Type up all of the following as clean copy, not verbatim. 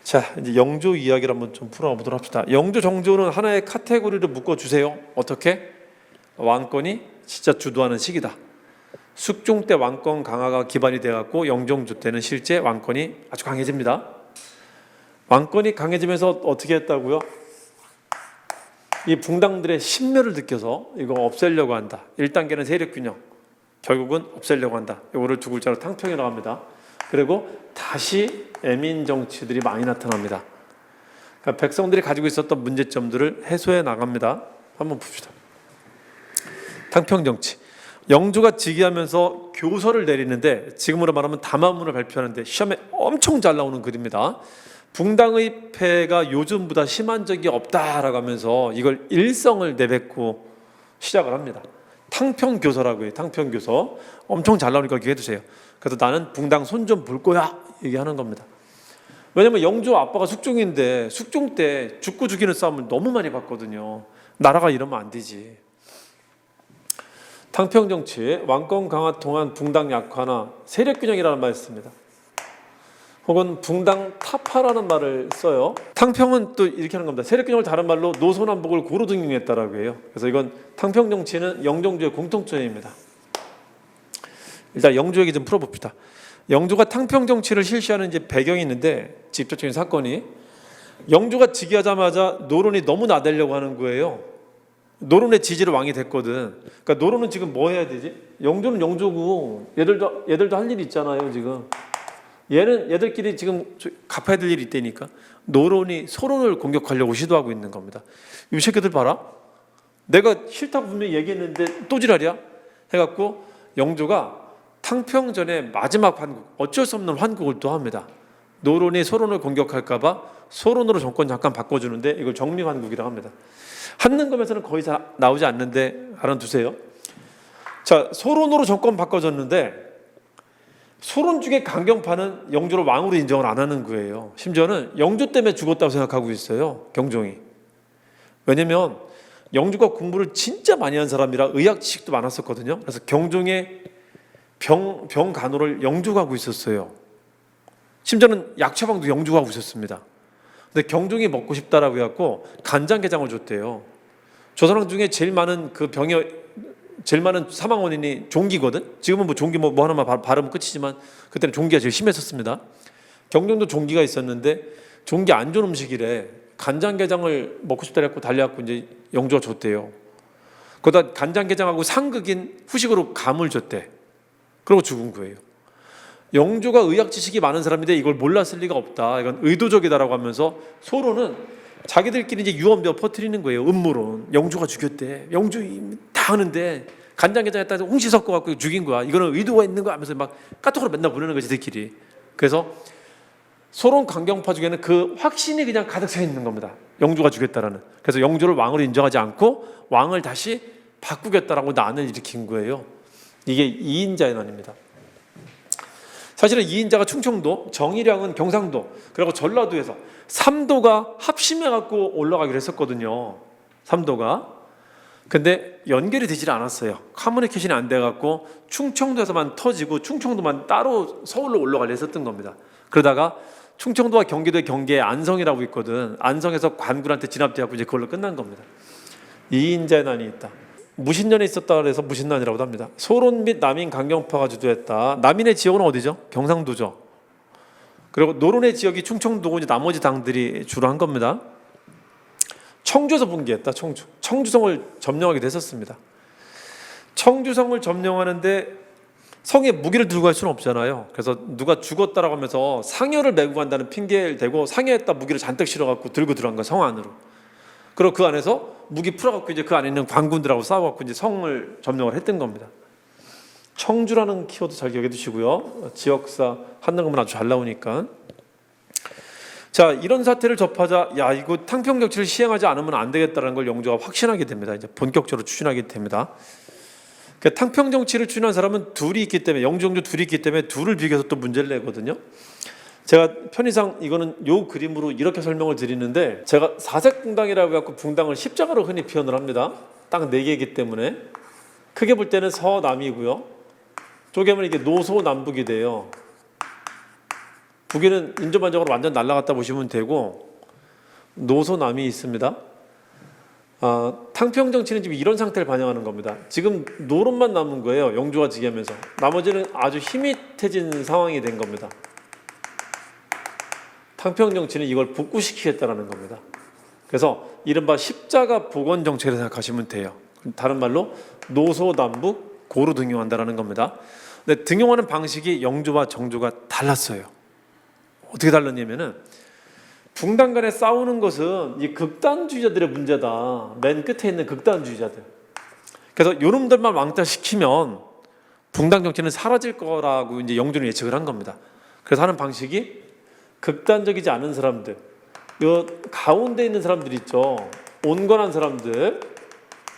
자, 이제 영조 이야기를 한번 좀 풀어보도록 합시다. 영조 정조는 하나의 카테고리를 묶어주세요. 어떻게? 왕권이 진짜 주도하는 시기다. 숙종 때 왕권 강화가 기반이 돼갖고 영종조 때는 실제 왕권이 아주 강해집니다. 왕권이 강해지면서 어떻게 했다고요? 이 붕당들의 신멸을 느껴서 이거 없애려고 한다. 1단계는 세력균형, 결국은 없애려고 한다. 이거를 두 글자로 탕평이라고 합니다. 그리고 다시 애민 정치들이 많이 나타납니다. 그러니까 백성들이 가지고 있었던 문제점들을 해소해 나갑니다. 한번 봅시다. 탕평 정치. 영조가 즉위하면서 교서를 내리는데, 지금으로 말하면 담화문을 발표하는데 시험에 엄청 잘 나오는 글입니다. 붕당의 폐해가 요즘보다 심한 적이 없다라고 하면서 이걸 일성을 내뱉고 시작을 합니다. 탕평교서라고 해요. 탕평교서. 엄청 잘 나오니까 기억해 두세요. 그래서 나는 붕당 손 좀 볼 거야 얘기하는 겁니다. 왜냐면 영조 아빠가 숙종인데 숙종 때 죽고 죽이는 싸움을 너무 많이 봤거든요. 나라가 이러면 안 되지. 탕평정치, 왕권 강화 통한 붕당 약화나 세력균형이라는 말을 씁니다. 혹은 붕당 타파라는 말을 써요. 탕평은 또 이렇게 하는 겁니다. 세력균형을 다른 말로 노소남북을 고루 등용했다라고 해요. 그래서 이건 탕평 정치는 영종조의 공통점입니다. 일단 영조 얘기 좀 풀어봅시다. 영조가 탕평 정치를 실시하는 이제 배경이 있는데, 직접적인 사건이, 영조가 즉위하자마자 노론이 너무 나대려고 하는 거예요. 노론의 지지로 왕이 됐거든. 그러니까 노론은 지금 뭐 해야 되지? 영조는 영조고 얘들도 할 일이 있잖아요 지금. 얘들끼리 지금 갚아야 될 일이 있다니까. 노론이 소론을 공격하려고 시도하고 있는 겁니다. 이 새끼들 봐라. 내가 싫다고 분명히 얘기했는데 또 지랄이야? 해갖고 영조가 탕평전의 마지막 환국, 어쩔 수 없는 환국을 또 합니다. 노론이 소론을 공격할까봐 소론으로 정권 잠깐 바꿔주는데 이걸 정미환국이라고 합니다. 한능검에서는 거의 잘 나오지 않는데 알아두세요. 자, 소론으로 정권 바꿔줬는데 소론 중에 강경파는 영조를 왕으로 인정을 안 하는 거예요. 심지어는 영조 때문에 죽었다고 생각하고 있어요, 경종이. 왜냐면 영조가 공부를 진짜 많이 한 사람이라 의학 지식도 많았었거든요. 그래서 경종의 병 간호를 영조가 하고 있었어요. 심지어는 약 처방도 영조가 하고 있었습니다. 근데 경종이 먹고 싶다라고 해갖고 간장게장을 줬대요. 조선왕 중에 제일 많은 사망 원인이 종기거든. 지금은 뭐 종기 뭐 하나만 바르면 끝이지만 그때는 종기가 제일 심했었습니다. 경종도 종기가 있었는데 종기 안 좋은 음식이래. 간장게장을 먹고 싶다 해갖고 달려갖고 이제 영조가 줬대요. 거기다 간장게장하고 상극인 후식으로 감을 줬대. 그러고 죽은 거예요. 영조가 의학 지식이 많은 사람인데 이걸 몰랐을 리가 없다. 이건 의도적이다라고 하면서 소론은 자기들끼리 이제 유언비어 퍼뜨리는 거예요. 음모론. 영조가 죽였대. 영조 다 하는데 간장게장에다 홍시 섞어갖고 죽인 거야. 이거는 의도가 있는 거야 하면서 막 까톡으로 맨날 보내는 거지, 지들끼리. 그래서 소론 강경파 중에는 그 확신이 그냥 가득 차 있는 겁니다. 영조가 죽였다라는. 그래서 영조를 왕으로 인정하지 않고 왕을 다시 바꾸겠다라고 난을 일으킨 거예요. 이게 이인자의 난입니다. 사실은 이인자가 충청도, 정의량은 경상도, 그리고 전라도에서 3도가 합심해갖고 올라가기로 했었거든요. 3도가. 근데 연결이 되질 않았어요. 커뮤니케이션이 안 돼갖고 충청도에서만 터지고 충청도만 따로 서울로 올라가려 했었던 겁니다. 그러다가 충청도와 경기도의 경계에 안성이라고 있거든. 안성에서 관군한테 진압돼갖고 이제 그걸로 끝난 겁니다. 이인자의 난이 있다. 무신년에 있었다 그래서 무신난이라고도 합니다. 소론 및 남인 강경파가 주도했다. 남인의 지역은 어디죠? 경상도죠. 그리고 노론의 지역이 충청도고 이제 나머지 당들이 주로 한 겁니다. 청주에서 분개했다. 청주성을 점령하게 됐었습니다. 청주성을 점령하는데 성에 무기를 들고 갈 수는 없잖아요. 그래서 누가 죽었다라고 하면서 상여를 메고 간다는 핑계를 대고 상여에다 무기를 잔뜩 실어갖고 들고 들어간 거야, 성 안으로. 그리고 그 안에서 무기 풀어갖고 이제 그 안에 있는 관군들하고 싸워갖고 이제 성을 점령을 했던 겁니다. 청주라는 키워드 잘 기억해 두시고요. 지역사 한능검은 아주 잘 나오니까. 자, 이런 사태를 접하자 야 이거 탕평 정치를 시행하지 않으면 안 되겠다는 걸 영조가 확신하게 됩니다. 이제 본격적으로 추진하게 됩니다. 그 탕평 정치를 추진한 사람은 둘이 있기 때문에 영조 둘이 있기 때문에 둘을 비교해서 또 문제를 내거든요. 제가 편의상 이거는 요 그림으로 이렇게 설명을 드리는데, 제가 사색붕당이라고 해갖고 붕당을 십자가로 흔히 표현을 합니다. 딱 4개이기 때문에 크게 볼 때는 서남이고요. 쪼개면 이게 노소남북이 돼요. 북위는 인조반적으로 완전 날아갔다 보시면 되고 노소남이 있습니다. 탕평 정치는 지금 이런 상태를 반영하는 겁니다. 지금 노론만 남은 거예요. 영조가 즉위하면서. 나머지는 아주 희밋해진 상황이 된 겁니다. 탕평 정치는 이걸 복구시키겠다는 겁니다. 그래서 이른바 십자가 복원 정책을 생각하시면 돼요. 다른 말로 노소남북 고루 등용한다는 겁니다. 근데 등용하는 방식이 영조와 정조가 달랐어요. 어떻게 달랐냐면은 붕당 간에 싸우는 것은 이 극단주의자들의 문제다. 맨 끝에 있는 극단주의자들. 그래서 요놈들만 왕따시키면 붕당 정치는 사라질 거라고 이제 영조는 예측을 한 겁니다. 그래서 하는 방식이 극단적이지 않은 사람들, 요 가운데 있는 사람들 있죠. 온건한 사람들,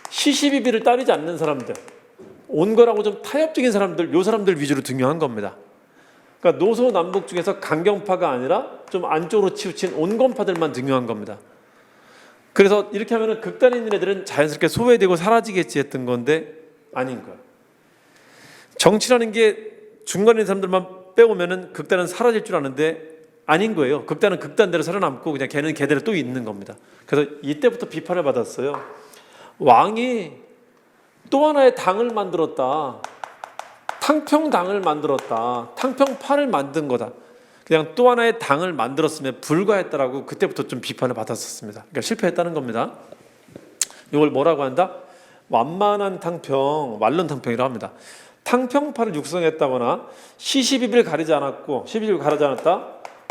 시시비비를 따르지 않는 사람들, 온건하고 좀 타협적인 사람들, 요 사람들 위주로 등용한 겁니다. 그러니까 노소 남북 중에서 강경파가 아니라 좀 안쪽으로 치우친 온건파들만 등용한 겁니다. 그래서 이렇게 하면은 극단에 있는 애들은 자연스럽게 소외되고 사라지겠지 했던 건데 아닌 거예요. 정치라는 게 중간에 있는 사람들만 빼오면은 극단은 사라질 줄 아는데 아닌 거예요. 극단은 극단대로 살아남고 그냥 걔는 걔대로 또 있는 겁니다. 그래서 이때부터 비판을 받았어요. 왕이 또 하나의 당을 만들었다. 탕평당을 만들었다. 탕평파를 만든 거다. 그냥 또 하나의 당을 만들었음에 불과했다라고 그때부터 좀 비판을 받았었습니다. 그러니까 실패했다는 겁니다. 이걸 뭐라고 한다? 완만한 탕평, 완론 탕평이라고 합니다. 탕평파를 육성했다거나 시시비비를 가리지 않았고 시시비비를 가리지 않았다.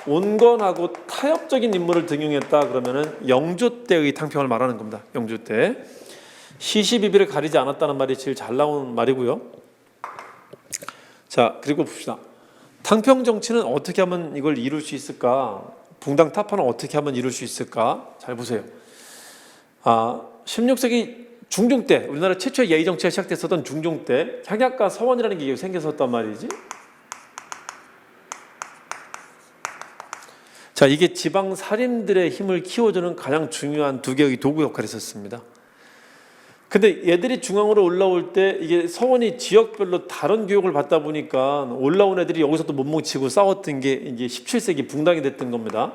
온건하고 타협적인 인물을 등용했다. 그러면은 영조 때의 탕평을 말하는 겁니다. 영조 때 시시비비를 가리지 않았다는 말이 제일 잘 나온 말이고요. 자, 그리고 봅시다. 탕평 정치는 어떻게 하면 이걸 이룰 수 있을까? 붕당 타파는 어떻게 하면 이룰 수 있을까? 잘 보세요. 16세기 중종 때 우리나라 최초의 예의 정치가 시작됐었던 중종 때 향약과 서원이라는 게 생겼었단 말이지. 자, 이게 지방 살인들의 힘을 키워주는 가장 중요한 두 개의 도구 역할을 했었습니다. 근데 얘들이 중앙으로 올라올 때 이게 서원이 지역별로 다른 교육을 받다 보니까 올라온 애들이 여기서 또 몸뭉치고 싸웠던 게 이제 17세기 붕당이 됐던 겁니다.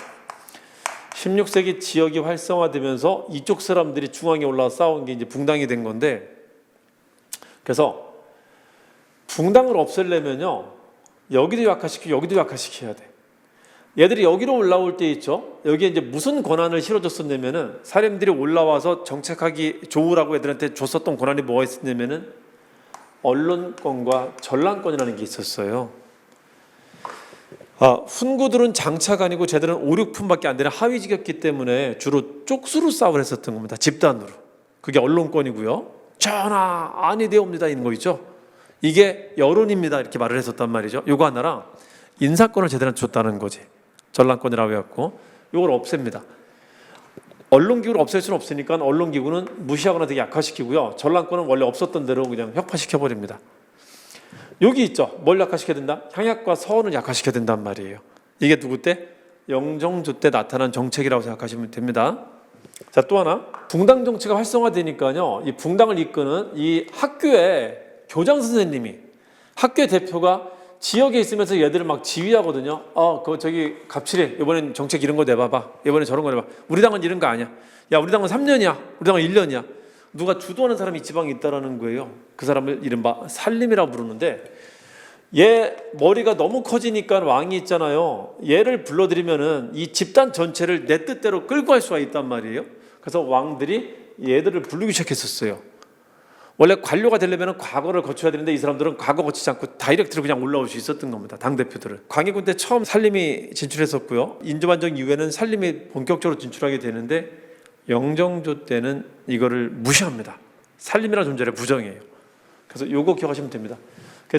16세기 지역이 활성화되면서 이쪽 사람들이 중앙에 올라와 싸운 게 이제 붕당이 된 건데, 그래서 붕당을 없애려면요 여기도 약화시키고 여기도 약화시켜야 돼. 얘들이 여기로 올라올 때 있죠. 여기에 이제 무슨 권한을 실어줬었냐면은 사람들이 올라와서 정착하기 좋으라고 애들한테 줬었던 권한이 뭐가 있었냐면은 언론권과 전람권이라는 게 있었어요. 훈구들은 장차가 아니고 쟤들은 5, 6푼밖에 안 되는 하위직이었기 때문에 주로 쪽수로 싸움을 했었던 겁니다. 집단으로. 그게 언론권이고요. 전하 아니 되옵니다 이런 거 있죠. 이게 여론입니다 이렇게 말을 했었단 말이죠. 요거 하나랑 인사권을 쟤들한테 줬다는 거지. 전람권이라고 해갖고 이걸 없앱니다. 언론기구를 없앨 수는 없으니까 언론기구는 무시하거나 되게 약화시키고요. 전람권은 원래 없었던 대로 그냥 혁파시켜버립니다. 여기 있죠. 뭘 약화시켜야 된다? 향약과 서원을 약화시켜야 된단 말이에요. 이게 누구 때? 영정조 때 나타난 정책이라고 생각하시면 됩니다. 자, 또 하나 붕당 정치가 활성화되니까요. 이 붕당을 이끄는 이 학교의 교장 선생님이 학교의 대표가 지역에 있으면서 얘들을 막 지휘하거든요. 그거 저기 갑칠해. 이번엔 정책 이런 거 내봐봐. 이번엔 저런 거 내봐. 우리 당은 이런 거 아니야. 야, 우리 당은 3년이야. 우리 당은 1년이야. 누가 주도하는 사람이 이 지방에 있다라는 거예요. 그 사람을 이른바 살림이라고 부르는데 얘 머리가 너무 커지니까 왕이 있잖아요. 얘를 불러들이면은 이 집단 전체를 내 뜻대로 끌고 갈 수가 있단 말이에요. 그래서 왕들이 얘들을 부르기 시작했었어요. 원래 관료가 되려면 과거를 거쳐야 되는데 이 사람들은 과거 거치지 않고 다이렉트로 그냥 올라올 수 있었던 겁니다. 당대표들은. 광해군 때 처음 살림이 진출했었고요. 인조반정 이후에는 살림이 본격적으로 진출하게 되는데 영정조 때는 이거를 무시합니다. 살림이라는 존재를 부정해요. 그래서 요거 기억하시면 됩니다.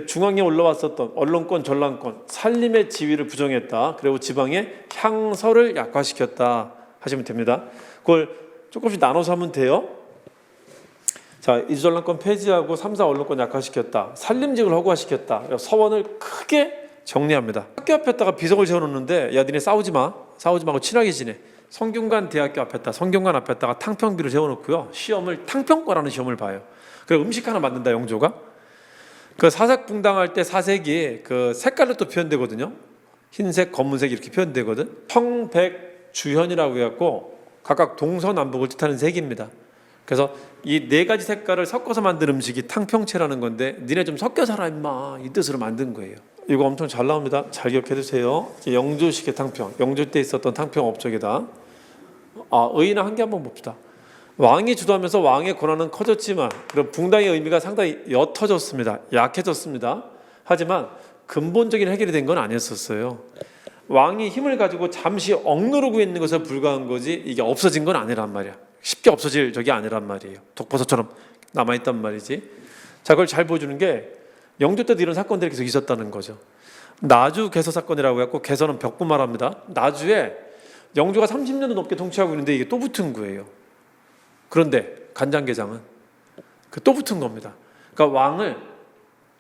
중앙에 올라왔었던 언론권, 전람권, 살림의 지위를 부정했다. 그리고 지방의 향서를 약화시켰다 하시면 됩니다. 그걸 조금씩 나눠서 하면 돼요. 자, 이주전람권 폐지하고 3, 4 언론권 약화시켰다. 살림직을 허구화시켰다. 서원을 크게 정리합니다. 학교 앞에다가 비석을 세워놓는데 야 니네 싸우지 마고 친하게 지내. 성균관 대학교 앞에다 성균관 앞에다가 탕평비를 세워놓고요. 시험을 탕평과라는 시험을 봐요. 그리고 음식 하나 만든다 영조가. 그 사색붕당할 때 사색이 그 색깔로 또 표현되거든요. 흰색, 검은색 이렇게 표현되거든. 청백주현이라고 해갖고 각각 동서남북을 뜻하는 색입니다. 그래서 이 네 가지 색깔을 섞어서 만든 음식이 탕평채라는 건데, 니네 좀 섞여 살아 임마, 이 뜻으로 만든 거예요. 이거 엄청 잘 나옵니다. 잘 기억해 두세요. 영주식의 탕평, 영주 때 있었던 탕평 업적이다. 의인화 한 개 한번 봅시다. 왕이 주도하면서 왕의 권한은 커졌지만, 그럼 붕당의 의미가 상당히 옅어졌습니다. 약해졌습니다. 하지만 근본적인 해결이 된 건 아니었었어요. 왕이 힘을 가지고 잠시 억누르고 있는 것에 불과한 거지, 이게 없어진 건 아니란 말이야. 쉽게 없어질 적이 아니란 말이에요. 독버섯처럼 남아있단 말이지. 자, 그걸 잘 보여주는 게 영조 때도 이런 사건들이 계속 있었다는 거죠. 나주 개서 사건이라고 해갖고, 개서는 벽분 말합니다. 나주에 영조가 30년도 넘게 통치하고 있는데 이게 또 붙은 거예요. 그런데 간장게장은 또 붙은 겁니다. 그러니까 왕을,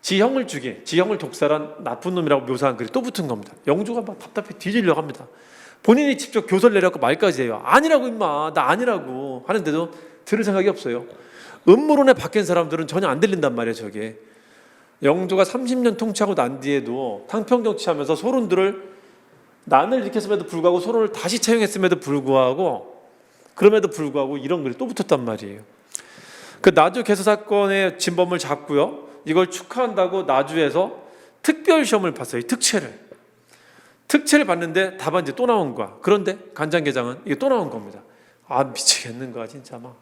지형을 죽인, 지형을 독살한 나쁜 놈이라고 묘사한 글이 또 붙은 겁니다. 영조가 막 답답해 뒤지려고 합니다. 본인이 직접 교설 내려갖고 말까지 해요. 아니라고 임마, 나 아니라고 하는데도 들을 생각이 없어요. 음모론에 박힌 사람들은 전혀 안 들린단 말이에요. 저게 영조가 30년 통치하고 난 뒤에도 탕평 정치하면서 소론들을 난을 일으켰음에도 불구하고, 소론을 다시 채용했음에도 불구하고, 그럼에도 불구하고 이런 글이 또 붙었단 말이에요. 그 나주 개서 사건의 진범을 잡고요, 이걸 축하한다고 나주에서 특별 시험을 봤어요. 특채를 봤는데 답안 이제 또 나온 거야. 그런데 간장게장은 이게 또 나온 겁니다. 미치겠는 거야 진짜. 막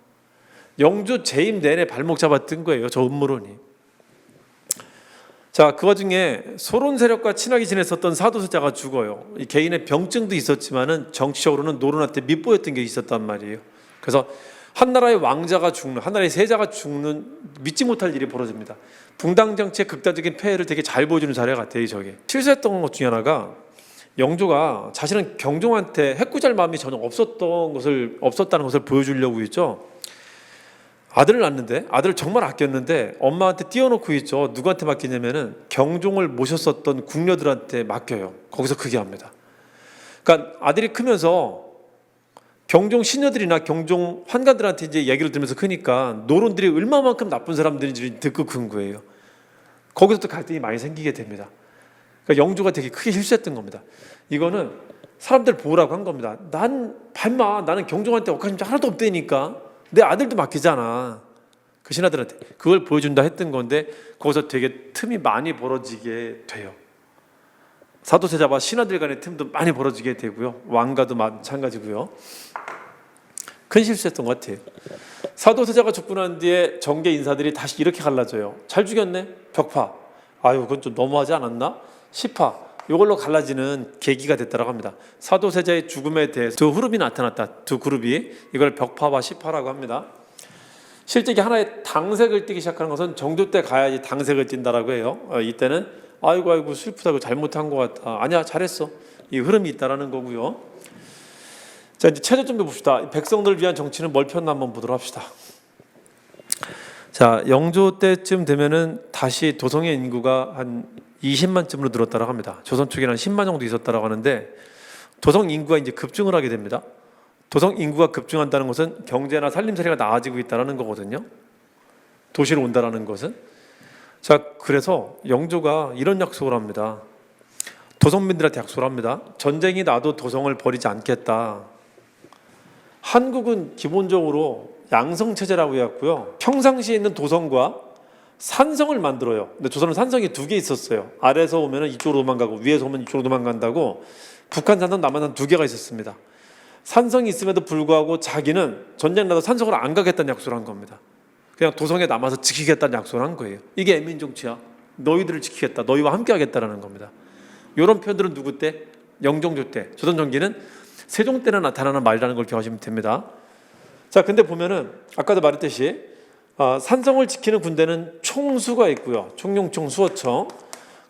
영조 재임 내내 발목 잡았던 거예요, 저 음모론이. 자, 그 와중에 소론 세력과 친하게 지냈었던 사도세자가 죽어요. 이 개인의 병증도 있었지만은 정치적으로는 노론한테 밉보였던 게 있었단 말이에요. 그래서 한 나라의 왕자가 죽는, 한 나라의 세자가 죽는 믿지 못할 일이 벌어집니다. 붕당 정치의 극단적인 폐해를 되게 잘 보여주는 사례 같아요. 저게 실수했던 것 중에 하나가, 영조가 자신은 경종한테 해꾸잘 마음이 전혀 없었다는 것을 보여주려고 했죠. 아들을 낳는데, 아들을 정말 아꼈는데 엄마한테 띄워놓고 있죠. 누구한테 맡기냐면은 경종을 모셨었던 궁녀들한테 맡겨요. 거기서 크게 합니다. 그러니까 아들이 크면서 경종 시녀들이나 경종 환관들한테 이제 얘기를 들으면서 크니까 노론들이 얼마만큼 나쁜 사람들인지 듣고 큰 거예요. 거기서 또 갈등이 많이 생기게 됩니다. 그러니까 영조가 되게 크게 실수했던 겁니다. 이거는 사람들 보라고 한 겁니다. 나는 경종한테 억하심 하나도 없다니까. 내 아들도 맡기잖아. 그 신하들한테 그걸 보여준다 했던 건데, 거기서 되게 틈이 많이 벌어지게 돼요. 사도세자와 신하들 간의 틈도 많이 벌어지게 되고요. 왕가도 마찬가지고요. 큰 실수했던 것 같아요. 사도세자가 죽고 난 뒤에 정계 인사들이 다시 이렇게 갈라져요. 잘 죽였네? 벽파. 그건 좀 너무하지 않았나? 시파. 이걸로 갈라지는 계기가 됐다고 합니다. 사도세자의 죽음에 대해서 두 흐름이 나타났다. 두 그룹이. 이걸 벽파와 시파라고 합니다. 실제 하나의 당색을 띠기 시작하는 것은 정조 때 가야지 당색을 띈다라고 해요. 이때는 아이고 슬프다고 잘못한 것 같다. 아니야, 잘했어. 이 흐름이 있다라는 거고요. 자, 이제 최저점도 봅시다. 백성들을 위한 정치는 뭘 폈나 한번 보도록 합시다. 자, 영조 때쯤 되면은 다시 도성의 인구가 한 20만쯤으로 늘었다고 합니다. 조선 초기에는 한 10만 정도 있었다고 하는데, 도성 인구가 이제 급증을 하게 됩니다. 도성 인구가 급증한다는 것은 경제나 살림살이가 나아지고 있다는 거거든요. 도시로 온다라는 것은. 자, 그래서 영조가 이런 약속을 합니다. 도성민들한테 약속을 합니다. 전쟁이 나도 도성을 버리지 않겠다. 한국은 기본적으로 양성체제라고 해왔고요. 평상시에 있는 도성과 산성을 만들어요. 근데 조선은 산성이 두 개 있었어요. 아래에서 오면 이쪽으로 도망가고 위에서 오면 이쪽으로 도망간다고. 북한 산성, 남한 산성 두 개가 있었습니다. 산성이 있음에도 불구하고 자기는 전쟁 나도 산성을 안 가겠다는 약속을 한 겁니다. 그냥 도성에 남아서 지키겠다는 약속을 한 거예요. 이게 애민정치야. 너희들을 지키겠다. 너희와 함께 하겠다라는 겁니다. 이런 표현들은 누구 때? 영종조 때. 조선 전기는 세종 때나 나타나는 말이라는 걸 기억하시면 됩니다. 자, 근데 보면은 아까도 말했듯이 산성을 지키는 군대는 총수가 있고요. 총룡총 수호청.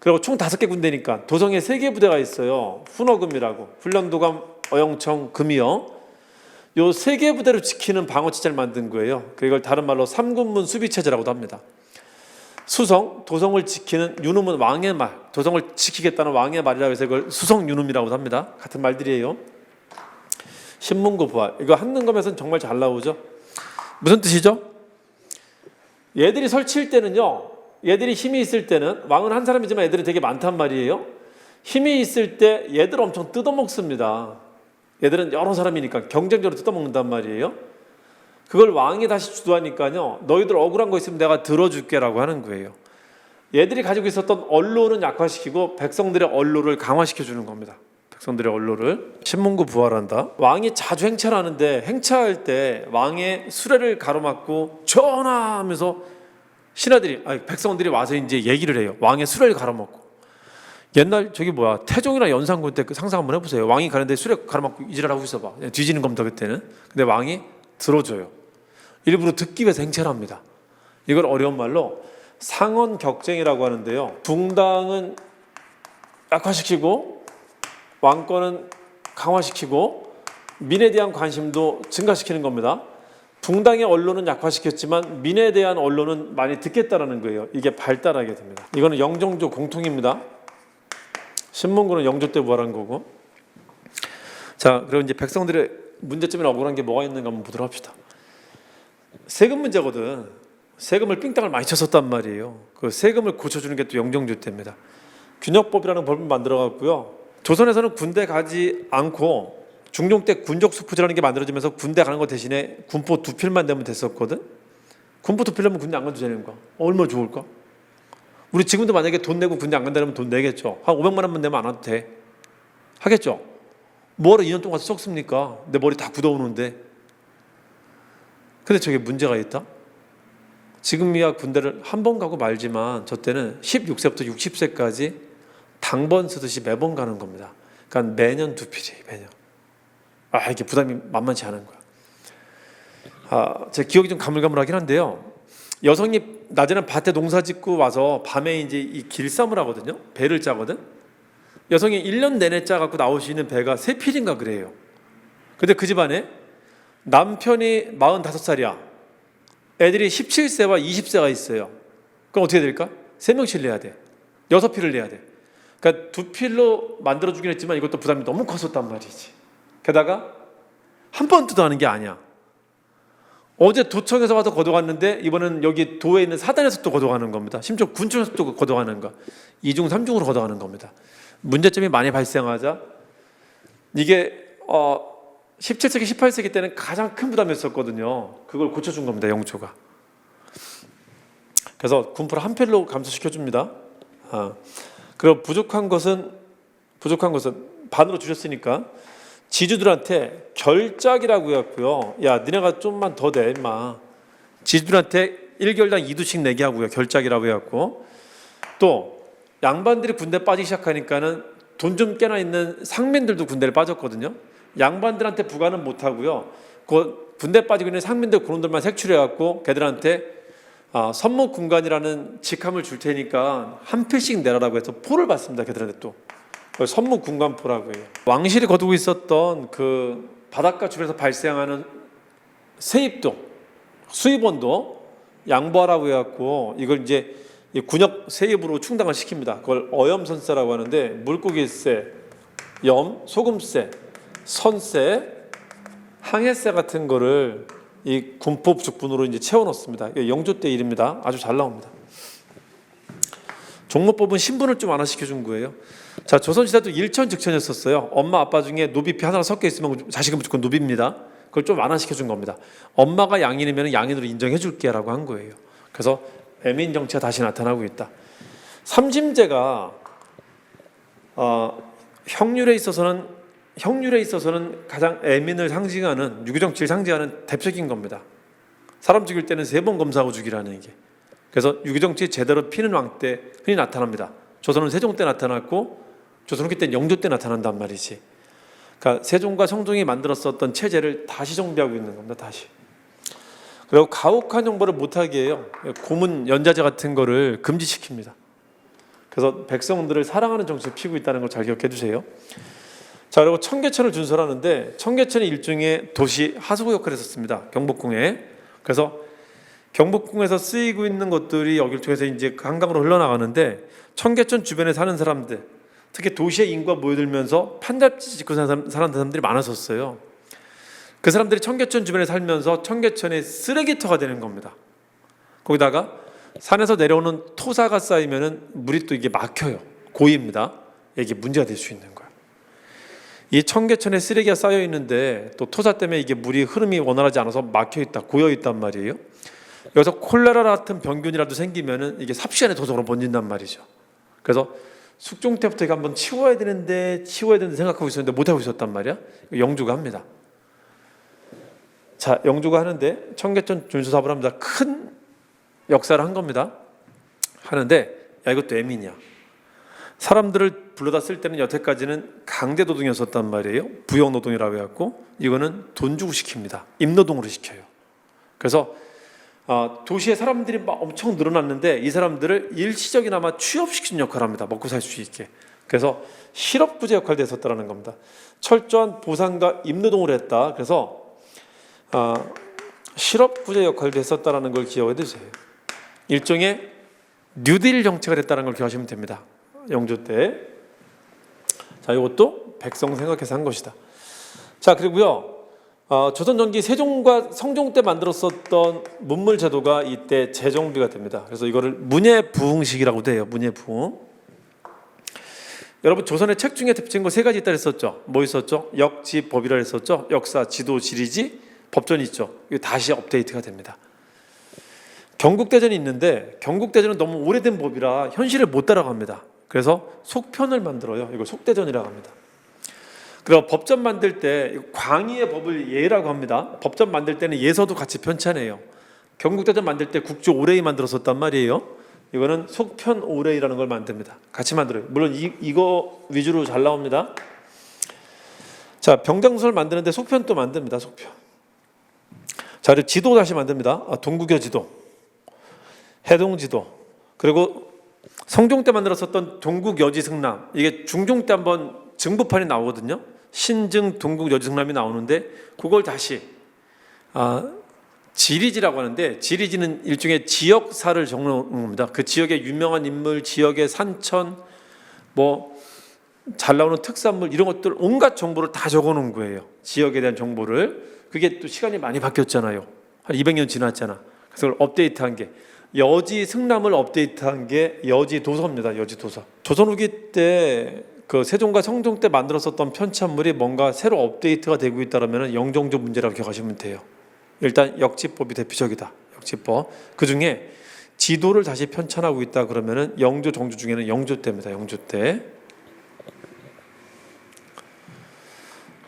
그리고 총 5개 군대니까 도성에 3개 부대가 있어요. 훈어금이라고. 훈련도감, 어영청, 금이요. 요 3개 부대로 지키는 방어체제를 만든 거예요. 이걸 다른 말로 삼군문 수비체제라고도 합니다. 수성, 도성을 지키는 유눔은 왕의 말. 도성을 지키겠다는 왕의 말이라고 해서 이걸 수성유눔이라고도 합니다. 같은 말들이에요. 신문고 부활. 이거 한능검에서는 정말 잘 나오죠. 무슨 뜻이죠? 얘들이 설치일 때는요, 얘들이 힘이 있을 때는 왕은 한 사람이지만 애들이 되게 많단 말이에요. 힘이 있을 때 얘들 엄청 뜯어먹습니다. 얘들은 여러 사람이니까 경쟁적으로 뜯어먹는단 말이에요. 그걸 왕이 다시 주도하니까요, 너희들 억울한 거 있으면 내가 들어줄게 라고 하는 거예요. 얘들이 가지고 있었던 언론은 약화시키고 백성들의 언론을 강화시켜 주는 겁니다. 백성들의 언론을. 신문고 부활한다. 왕이 자주 행차를 하는데 행차할 때 왕의 수레를 가로막고 전하 하면서 신하들이, 백성들이 와서 이제 얘기를 해요. 왕의 수레를 가로막고. 옛날 저기 뭐야, 태종이나 연산군 때 그 상상 한번 해보세요. 왕이 가는데 수레 가로막고 이지랄하고 있어봐. 뒤지는 겁니다 그때는. 근데 왕이 들어줘요. 일부러 듣기 위해서 행차를 합니다. 이걸 어려운 말로 상언 격쟁이라고 하는데요, 붕당은 약화시키고 왕권은 강화시키고 민에 대한 관심도 증가시키는 겁니다. 붕당의 언론은 약화시켰지만 민에 대한 언론은 많이 듣겠다라는 거예요. 이게 발달하게 됩니다. 이거는 영종조 공통입니다. 신문고는 영조 때 부활한 거고. 자, 그리고 이제 백성들의 문제점이나 억울한 게 뭐가 있는가 한번 보도록 합시다. 세금 문제거든. 세금을 삥땅을 많이 쳤었단 말이에요. 그 세금을 고쳐주는 게 또 영종조 때입니다. 균역법이라는 법을 만들어갖고요, 조선에서는 군대 가지 않고 중종 때 군적 수포제라는 게 만들어지면서 군대 가는 거 대신에 군포 2필만 되면 됐었거든. 군포 2필 되면 군대 안 가도 되는 거야. 얼마나 좋을까? 우리 지금도 만약에 돈 내고 군대 안 간다면 돈 내겠죠. 한 500만 원만 내면 안 와도 돼. 하겠죠. 뭐하러 2년 동안 썩습니까? 내 머리 다 굳어오는데. 근데 저게 문제가 있다? 지금이야 군대를 한 번 가고 말지만 저 때는 16세부터 60세까지 당번 쓰듯이 매번 가는 겁니다. 그러니까 매년 2필이에요. 매년. 이게 부담이 만만치 않은 거야. 제 기억이 좀 가물가물하긴 한데요, 여성이 낮에는 밭에 농사 짓고 와서 밤에 이제 이 길쌈을 하거든요. 배를 짜거든. 여성이 1년 내내 짜갖고 나올 수 있는 배가 3필인가 그래요. 근데 그 집안에 남편이 45살이야. 애들이 17세와 20세가 있어요. 그럼 어떻게 될까? 3명씩 내야 돼. 6필을 내야 돼. 그러니까 2필로 만들어주긴 했지만 이것도 부담이 너무 컸었단 말이지. 게다가 한 번 뜯어가는 게 아니야. 어제 도청에서 와서 걷어갔는데 이번엔 여기 도에 있는 사단에서 또 걷어가는 겁니다. 심지어 군청에서 또 걷어가는 거. 2중 3중으로 걷어가는 겁니다. 문제점이 많이 발생하자 이게 17세기 18세기 때는 가장 큰 부담이었었거든요. 그걸 고쳐준 겁니다. 영조가. 그래서 군포를 한 필로 감소시켜줍니다. 그리고 부족한 것은 반으로 주셨으니까 지주들한테 결작이라고 해갖고요, 야 니네가 좀만 더 내 임마. 지주들한테 1개월당 2두씩 내게 하고요, 결작이라고 해갖고. 또 양반들이 군대 빠지기 시작하니까는 돈 좀 깨나 있는 상민들도 군대를 빠졌거든요. 양반들한테 부과는 못하고요, 그 군대 빠지고 있는 상민들 그놈들만 색출해갖고 걔들한테 선무군관이라는 직함을 줄 테니까 한 필씩 내라라고 해서 포를 받습니다. 걔들한테 또 선무군관포라고 해요. 왕실이 거두고 있었던 그 바닷가 주변에서 발생하는 세입도, 수입원도 양보하라고 해갖고 이걸 이제 군역 세입으로 충당을 시킵니다. 그걸 어염선세라고 하는데 물고기세, 염, 소금세, 선세, 항해세 같은 거를 이 군포 부족분으로 이제 채워넣습니다. 영조 때 일입니다. 아주 잘 나옵니다. 종모법은 신분을 좀 완화시켜준 거예요. 자, 조선시대도 일천즉천이었었어요. 엄마 아빠 중에 노비피 하나 섞여 있으면 자식은 무조건 노비입니다. 그걸 좀 완화시켜준 겁니다. 엄마가 양인이면 양인으로 인정해줄게 라고 한 거예요. 그래서 애민 정치가 다시 나타나고 있다. 삼심제가 형률에 있어서는 가장 애민을 상징하는, 유교정치를 상징하는 대표적인 겁니다. 사람 죽일 때는 3번 검사하고 죽이라는 게. 그래서 유교정치 제대로 피는 왕 때 흔히 나타납니다. 조선은 세종 때 나타났고 조선 후기 때는 영조 때 나타난단 말이지. 그러니까 세종과 성종이 만들었었던 체제를 다시 정비하고 있는 겁니다. 다시. 그리고 가혹한 형벌을 못하게 해요. 고문, 연자제 같은 거를 금지시킵니다. 그래서 백성들을 사랑하는 정치를 피우고 있다는 걸 잘 기억해 두세요. 자, 그리고 청계천을 준설하는데 청계천이 일종의 도시 하수구 역할을 했었습니다. 경복궁에. 그래서 경복궁에서 쓰이고 있는 것들이 여기를 통해서 이제 한강으로 흘러나가는데 청계천 주변에 사는 사람들, 특히 도시의 인구가 모여들면서 판잡지 짓고 사는 사람들이 많았었어요. 그 사람들이 청계천 주변에 살면서 청계천의 쓰레기터가 되는 겁니다. 거기다가 산에서 내려오는 토사가 쌓이면은 물이 또 이게 막혀요. 고입니다. 이게 문제가 될 수 있는 거예요. 이 청계천에 쓰레기가 쌓여 있는데 또 토사 때문에 이게 물이 흐름이 원활하지 않아서 막혀 있다, 고여 있단 말이에요. 여기서 콜레라 같은 병균이라도 생기면은 이게 삽시간에 도적으로 번진단 말이죠. 그래서 숙종 때부터 이거 한번 치워야 되는데 생각하고 있었는데 못하고 있었단 말이야. 영주가 합니다. 자, 영주가 하는데 청계천 준수 사업을 합니다. 큰 역사를 한 겁니다. 하는데 야, 이것도 애민이야. 사람들을 불러다 쓸 때는 여태까지는 강제노동이었었단 말이에요. 부역노동이라고 해갖고 이거는 돈 주고 시킵니다. 임노동으로 시켜요. 그래서 도시에 사람들이 막 엄청 늘어났는데 이 사람들을 일시적이나마 취업시키는 역할을 합니다. 먹고 살 수 있게. 그래서 실업부재 역할도 했었다는 겁니다. 철저한 보상과 임노동을 했다. 그래서 실업부재 역할도 했었다는 걸 기억해 두세요. 일종의 뉴딜 정책을 했다는 걸 기억하시면 됩니다. 영조 때. 자, 이것도 백성 생각해서 한 것이다. 자, 그리고요. 조선 전기 세종과 성종 때 만들었었던 문물 제도가 이때 재정비가 됩니다. 그래서 이거를 문예부흥식이라고도 해요. 문예부흥. 여러분 조선의 책 중에 대표적인 거 세 가지 있다 했었죠. 뭐 있었죠? 역지법이라 했었죠. 역사, 지도, 지리지, 법전이 있죠. 이거 다시 업데이트가 됩니다. 경국대전이 있는데 경국대전은 너무 오래된 법이라 현실을 못 따라갑니다. 그래서 속편을 만들어요. 이걸 속대전이라고 합니다. 그리고 법전 만들 때 광의의 법을 예라고 합니다. 법전 만들 때는 예서도 같이 편찬해요. 경국대전 만들 때 국조 오레이 만들었었단 말이에요. 이거는 속편 오레이라는 걸 만듭니다. 같이 만들어요. 물론 이거 위주로 잘 나옵니다. 자, 병장소를 만드는데 속편도 만듭니다. 속편. 자, 그리고 지도 다시 만듭니다. 동국여 지도, 해동 지도. 그리고 성종 때 만들었었던 동국여지승남, 이게 중종 때 한번 증부판이 나오거든요. 신증 동국여지승남이 나오는데 그걸 다시 지리지라고 하는데 지리지는 일종의 지역사를 적는 겁니다. 그 지역의 유명한 인물, 지역의 산천, 뭐 잘 나오는 특산물 이런 것들 온갖 정보를 다 적어놓은 거예요. 지역에 대한 정보를. 그게 또 시간이 많이 바뀌었잖아요. 한 200년 지났잖아. 그래서 그걸 업데이트한 게 여지 승남을 업데이트한 게 여지도서입니다. 여지도서. 조선 후기 때 그 세종과 성종 때 만들었었던 편찬물이 뭔가 새로 업데이트가 되고 있다면 영종조 문제라고 기억하시면 돼요. 일단 역지법이 대표적이다. 역지법. 그 중에 지도를 다시 편찬하고 있다 그러면은 영조, 정조 중에는 영조 때입니다. 영조 때.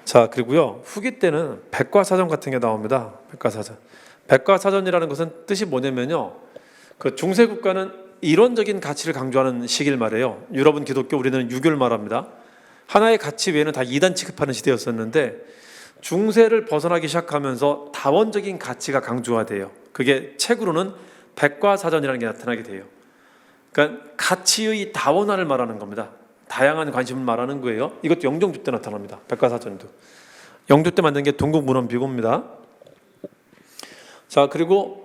자, 그리고요 후기 때는 백과사전 같은 게 나옵니다. 백과사전. 백과사전이라는 것은 뜻이 뭐냐면요, 그 중세 국가는 이론적인 가치를 강조하는 시기를 말해요. 유럽은 기독교, 우리는 유교를 말합니다. 하나의 가치 외에는 다 이단 취급하는 시대였었는데 중세를 벗어나기 시작하면서 다원적인 가치가 강조가 돼요. 그게 책으로는 백과사전이라는 게 나타나게 돼요. 그러니까 가치의 다원화를 말하는 겁니다. 다양한 관심을 말하는 거예요. 이것도 영종조 때 나타납니다. 백과사전도. 영조 때 만든 게 동국문헌비고입니다. 자, 그리고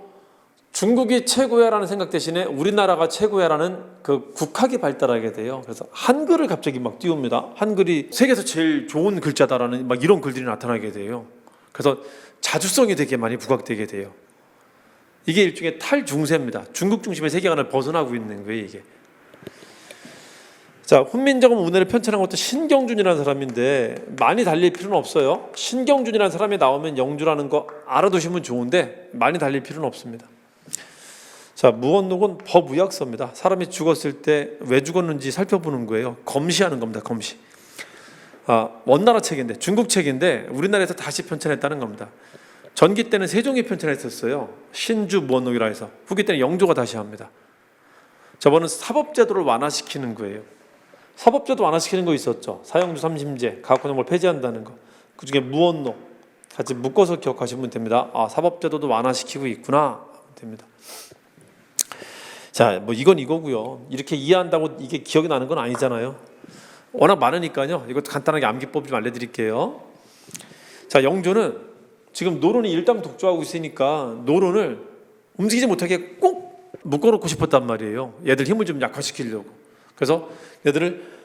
중국이 최고야라는 생각 대신에 우리나라가 최고야라는 그 국학이 발달하게 돼요. 그래서 한글을 갑자기 막 띄웁니다. 한글이 세계에서 제일 좋은 글자다라는 막 이런 글들이 나타나게 돼요. 그래서 자주성이 되게 많이 부각되게 돼요. 이게 일종의 탈중세입니다. 중국 중심의 세계관을 벗어나고 있는 거예요, 이게. 자, 훈민정음 운해를 편찬한 것도 신경준이라는 사람인데 많이 달릴 필요는 없어요. 신경준이라는 사람이 나오면 영주라는 거 알아두시면 좋은데 많이 달릴 필요는 없습니다. 자, 무언록은 법의학서입니다. 사람이 죽었을 때 왜 죽었는지 살펴보는 거예요. 검시하는 겁니다. 검시. 원나라 책인데, 중국 책인데 우리나라에서 다시 편찬했다는 겁니다. 전기 때는 세종이 편찬했었어요. 신주 무언록이라 해서. 후기 때는 영조가 다시 합니다. 저번은 사법제도를 완화시키는 거예요. 사법제도 완화시키는 거 있었죠. 사형주 삼심제, 가학헌영을 폐지한다는 거. 그 중에 무언록 같이 묶어서 기억하시면 됩니다. 사법제도도 완화시키고 있구나 됩니다. 자, 뭐 이건 이거고요. 이렇게 이해한다고 이게 기억이 나는 건 아니잖아요. 워낙 많으니까요. 이것도 간단하게 암기법 좀 알려드릴게요. 자, 영조는 지금 노론이 일당 독주하고 있으니까 노론을 움직이지 못하게 꼭 묶어놓고 싶었단 말이에요. 얘들 힘을 좀 약화시키려고. 그래서 얘들을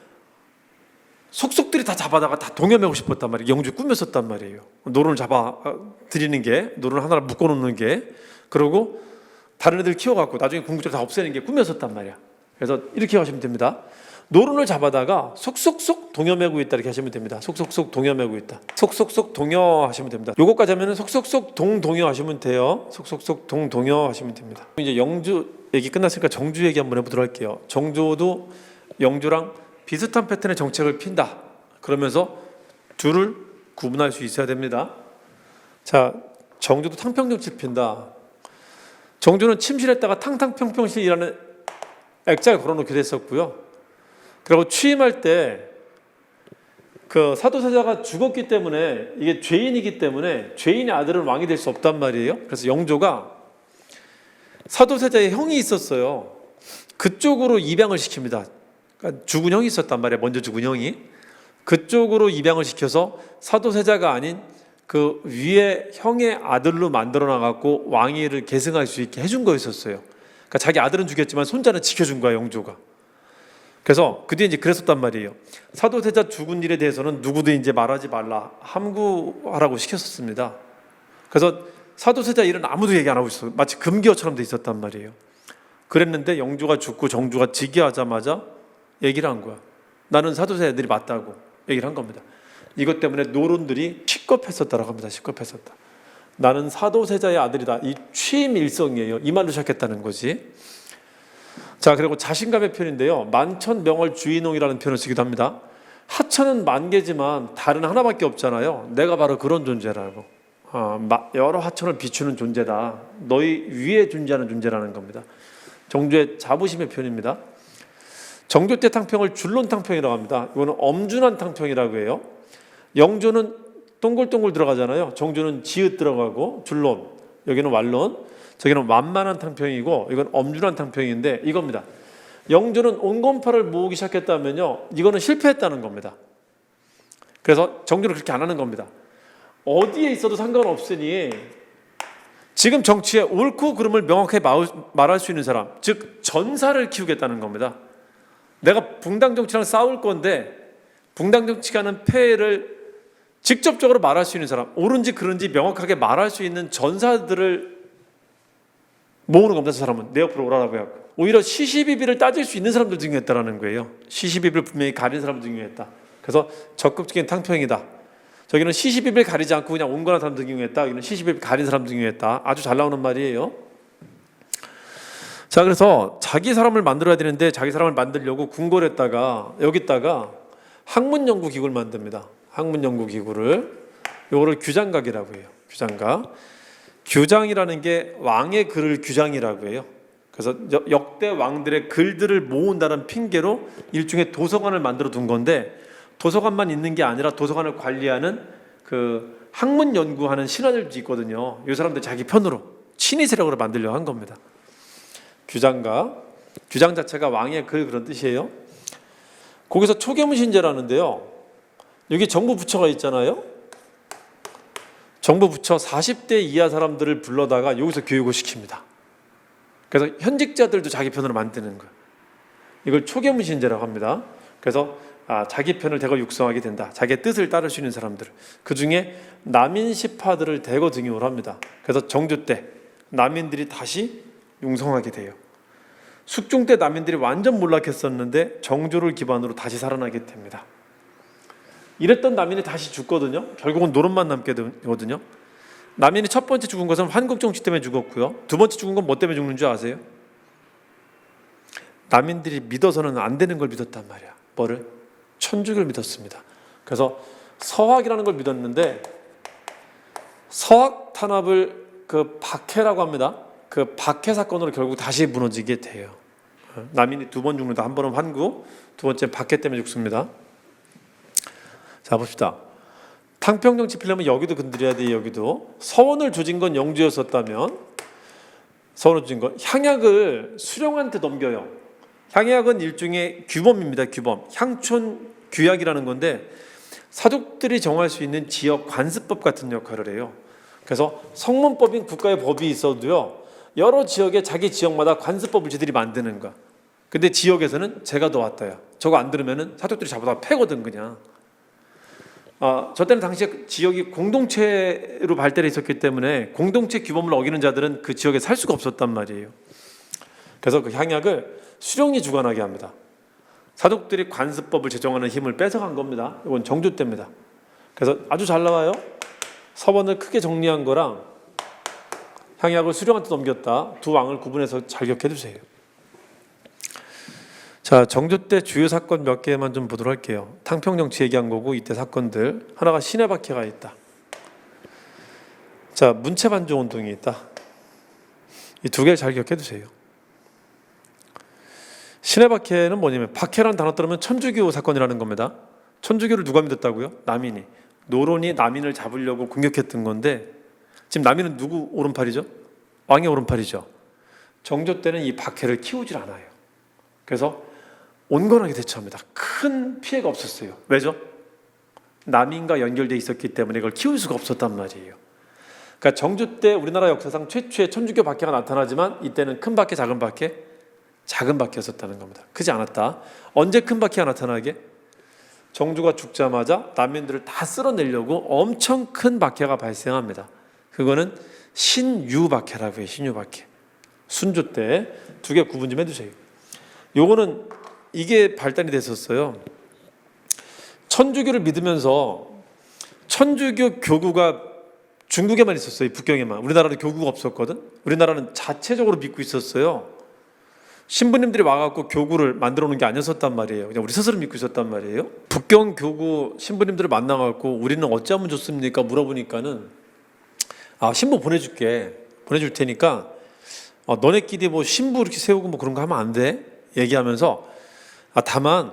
속속들이 다 잡아다가 다 동여매고 싶었단 말이에요. 영주에 꾸몄었단 말이에요. 노론을 잡아 드리는 게, 노론을 하나를 묶어놓는 게, 그리고 다른 애들 키워갖고 나중에 궁극적으로 다 없애는 게 꿈이었었단 말이야. 그래서 이렇게 하시면 됩니다. 노른을 잡아다가 속속속 동여매고 있다 이렇게 하시면 됩니다. 속속속 동여매고 있다. 속속속 동여 하시면 됩니다. 요거까지 하면은 속속속 동동여 하시면 돼요. 속속속 동동여 하시면 됩니다. 이제 영주 얘기 끝났으니까 정주 얘기 한번 해보도록 할게요. 정조도 영주랑 비슷한 패턴의 정책을 핀다. 그러면서 둘을 구분할 수 있어야 됩니다. 자, 정조도 탕평정치를 핀다. 정조는 침실했다가 탕탕평평실이라는 액자를 걸어놓기도 했었고요. 그리고 취임할 때 그 사도세자가 죽었기 때문에 이게 죄인이기 때문에 죄인의 아들은 왕이 될 수 없단 말이에요. 그래서 영조가 사도세자의 형이 있었어요. 그쪽으로 입양을 시킵니다. 그러니까 죽은 형이 있었단 말이에요. 먼저 죽은 형이. 그쪽으로 입양을 시켜서 사도세자가 아닌 그 위에 형의 아들로 만들어 나가고 왕위를 계승할 수 있게 해준 거였었어요. 그러니까 자기 아들은 죽였지만 손자는 지켜준 거야, 영조가. 그래서 그 뒤에 이제 그랬었단 말이에요. 사도세자 죽은 일에 대해서는 누구도 이제 말하지 말라, 함구하라고 시켰었습니다. 그래서 사도세자 일은 아무도 얘기 안 하고 있어. 마치 금기어처럼 돼 있었단 말이에요. 그랬는데 영조가 죽고 정조가 즉위하자마자 얘기를 한 거야. 나는 사도세자 애들이 맞다고 얘기를 한 겁니다. 이것 때문에 노론들이 시겁했었다라고 합니다. 시겁했었다. 나는 사도세자의 아들이다. 이 취임 일성이에요. 이 말로 시작했다는 거지. 자, 그리고 자신감의 표현인데요. 만천명월 주인홍이라는 표현을 쓰기도 합니다. 하천은 만 개지만 달은 하나밖에 없잖아요. 내가 바로 그런 존재라고. 여러 하천을 비추는 존재다. 너희 위에 존재하는 존재라는 겁니다. 정조의 자부심의 표현입니다. 정조 때 탕평을 줄론탕평이라고 합니다. 이거는 엄준한 탕평이라고 해요. 영조는 동글동글 들어가잖아요. 정조는 지읒 들어가고 줄론, 여기는 완론, 저기는 완만한 탕평이고 이건 엄준한 탕평인데 이겁니다. 영조는 온건파를 모으기 시작했다면요, 이거는 실패했다는 겁니다. 그래서 정조는 그렇게 안 하는 겁니다. 어디에 있어도 상관없으니 지금 정치에 옳고 그름을 명확하게 말할 수 있는 사람, 즉 전사를 키우겠다는 겁니다. 내가 붕당 정치랑 싸울 건데 붕당 정치가 하는 폐해를 직접적으로 말할 수 있는 사람, 옳은지 그른지 명확하게 말할 수 있는 전사들을 모으는 겁니다. 저 사람은 내 옆으로 오라라고 해갖고 오히려 시시비비를 따질 수 있는 사람들 등용했다라는 거예요. 시시비비를 분명히 가린 사람들 등용했다. 그래서 적극적인 탕평이다. 저기는 시시비비를 가리지 않고 그냥 온건한 사람 등용했다. 여기는 시시비비 가린 사람 등용했다. 아주 잘 나오는 말이에요. 자, 그래서 자기 사람을 만들어야 되는데 자기 사람을 만들려고 궁궐에 했다가 여기다가 학문연구기구를 만듭니다. 학문연구기구를, 요거를 규장각이라고 해요. 규장각. 규장이라는 게 왕의 글을 규장이라고 해요. 그래서 역대 왕들의 글들을 모은다는 핑계로 일종의 도서관을 만들어 둔 건데, 도서관만 있는 게 아니라 도서관을 관리하는 그 학문 연구하는 신하들도 있거든요. 이 사람들 자기 편으로 친위 세력으로 만들려고 한 겁니다. 규장각. 규장 자체가 왕의 글 그런 뜻이에요. 거기서 초계무신제라는데요. 여기 정부 부처가 있잖아요. 정부 부처 40대 이하 사람들을 불러다가 여기서 교육을 시킵니다. 그래서 현직자들도 자기 편으로 만드는 거예요. 이걸 초계무신제라고 합니다. 그래서 자기 편을 대거 육성하게 된다. 자기의 뜻을 따를 수 있는 사람들. 그 중에 남인시파들을 대거 등용을 합니다. 그래서 정조 때 남인들이 다시 융성하게 돼요. 숙종 때 남인들이 완전 몰락했었는데 정조를 기반으로 다시 살아나게 됩니다. 이랬던 남인이 다시 죽거든요. 결국은 노릇만 남게 되거든요. 남인이 첫 번째 죽은 것은 환국정치 때문에 죽었고요. 두 번째 죽은 건 뭐 때문에 죽는 줄 아세요? 남인들이 믿어서는 안 되는 걸 믿었단 말이야. 뭐를? 천주교를 믿었습니다. 그래서 서학이라는 걸 믿었는데 서학 탄압을 그 박해라고 합니다. 그 박해 사건으로 결국 다시 무너지게 돼요. 남인이 두 번 죽는다. 한 번은 환구, 두 번째는 박해 때문에 죽습니다. 자, 봅시다. 탕평정치 피려면 여기도 건드려야 돼. 여기도 서원을 조진 건 영주였었다면, 서원을 조진 건 향약을 수령한테 넘겨요. 향약은 일종의 규범입니다. 규범. 향촌 규약이라는 건데 사족들이 정할 수 있는 지역 관습법 같은 역할을 해요. 그래서 성문법인 국가의 법이 있어도요, 여러 지역에 자기 지역마다 관습법을 지들이 만드는 거야. 근데 지역에서는 제가 더 왔다야. 저거 안 들으면은 사족들이 잡아다 패거든 그냥. 저 때는 당시에 지역이 공동체로 발달해 있었기 때문에 공동체 규범을 어기는 자들은 그 지역에 살 수가 없었단 말이에요. 그래서 그 향약을 수령이 주관하게 합니다. 사독들이 관습법을 제정하는 힘을 뺏어간 겁니다. 이건 정조 때입니다. 그래서 아주 잘 나와요. 서원을 크게 정리한 거랑 향약을 수령한테 넘겼다. 두 왕을 구분해서 잘 기억해 두세요. 자, 정조 때 주요 사건 몇 개만 좀 보도록 할게요. 탕평정치 얘기한 거고 이때 사건들. 하나가 신해박해가 있다. 자, 문체반조 운동이 있다. 이 두 개를 잘 기억해 두세요. 신해박해는 뭐냐면 박해라는 단어 들으면 천주교 사건이라는 겁니다. 천주교를 누가 믿었다고요? 남인이. 노론이 남인을 잡으려고 공격했던 건데 지금 남인은 누구 오른팔이죠? 왕의 오른팔이죠. 정조 때는 이 박해를 키우질 않아요. 그래서 온건하게 대처합니다. 큰 피해가 없었어요. 왜죠? 남인과 연결되어 있었기 때문에 이걸 키울 수가 없었단 말이에요. 그러니까 정조 때 우리나라 역사상 최초의 천주교 박해가 나타나지만 이때는 큰 박해, 작은 박해, 작은 박해였었다는 겁니다. 크지 않았다. 언제 큰 박해가 나타나게? 정조가 죽자마자 난민들을 다 쓸어내려고 엄청 큰 박해가 발생합니다. 그거는 신유박해라고 해요. 신유박해. 순조 때 두 개 구분 좀 해주세요. 요거는 이게 발달이 됐었어요. 천주교를 믿으면서 천주교 교구가 중국에만 있었어요. 북경에만. 우리나라는 교구가 없었거든. 우리나라는 자체적으로 믿고 있었어요. 신부님들이 와갖고 교구를 만들어 놓은 게 아니었단 말이에요. 그냥 우리 스스로 믿고 있었단 말이에요. 북경 교구 신부님들을 만나갖고 우리는 어찌하면 좋습니까? 물어보니까는 신부 보내줄 테니까 너네끼리 뭐 신부 이렇게 세우고 뭐 그런 거 하면 안 돼. 얘기하면서 다만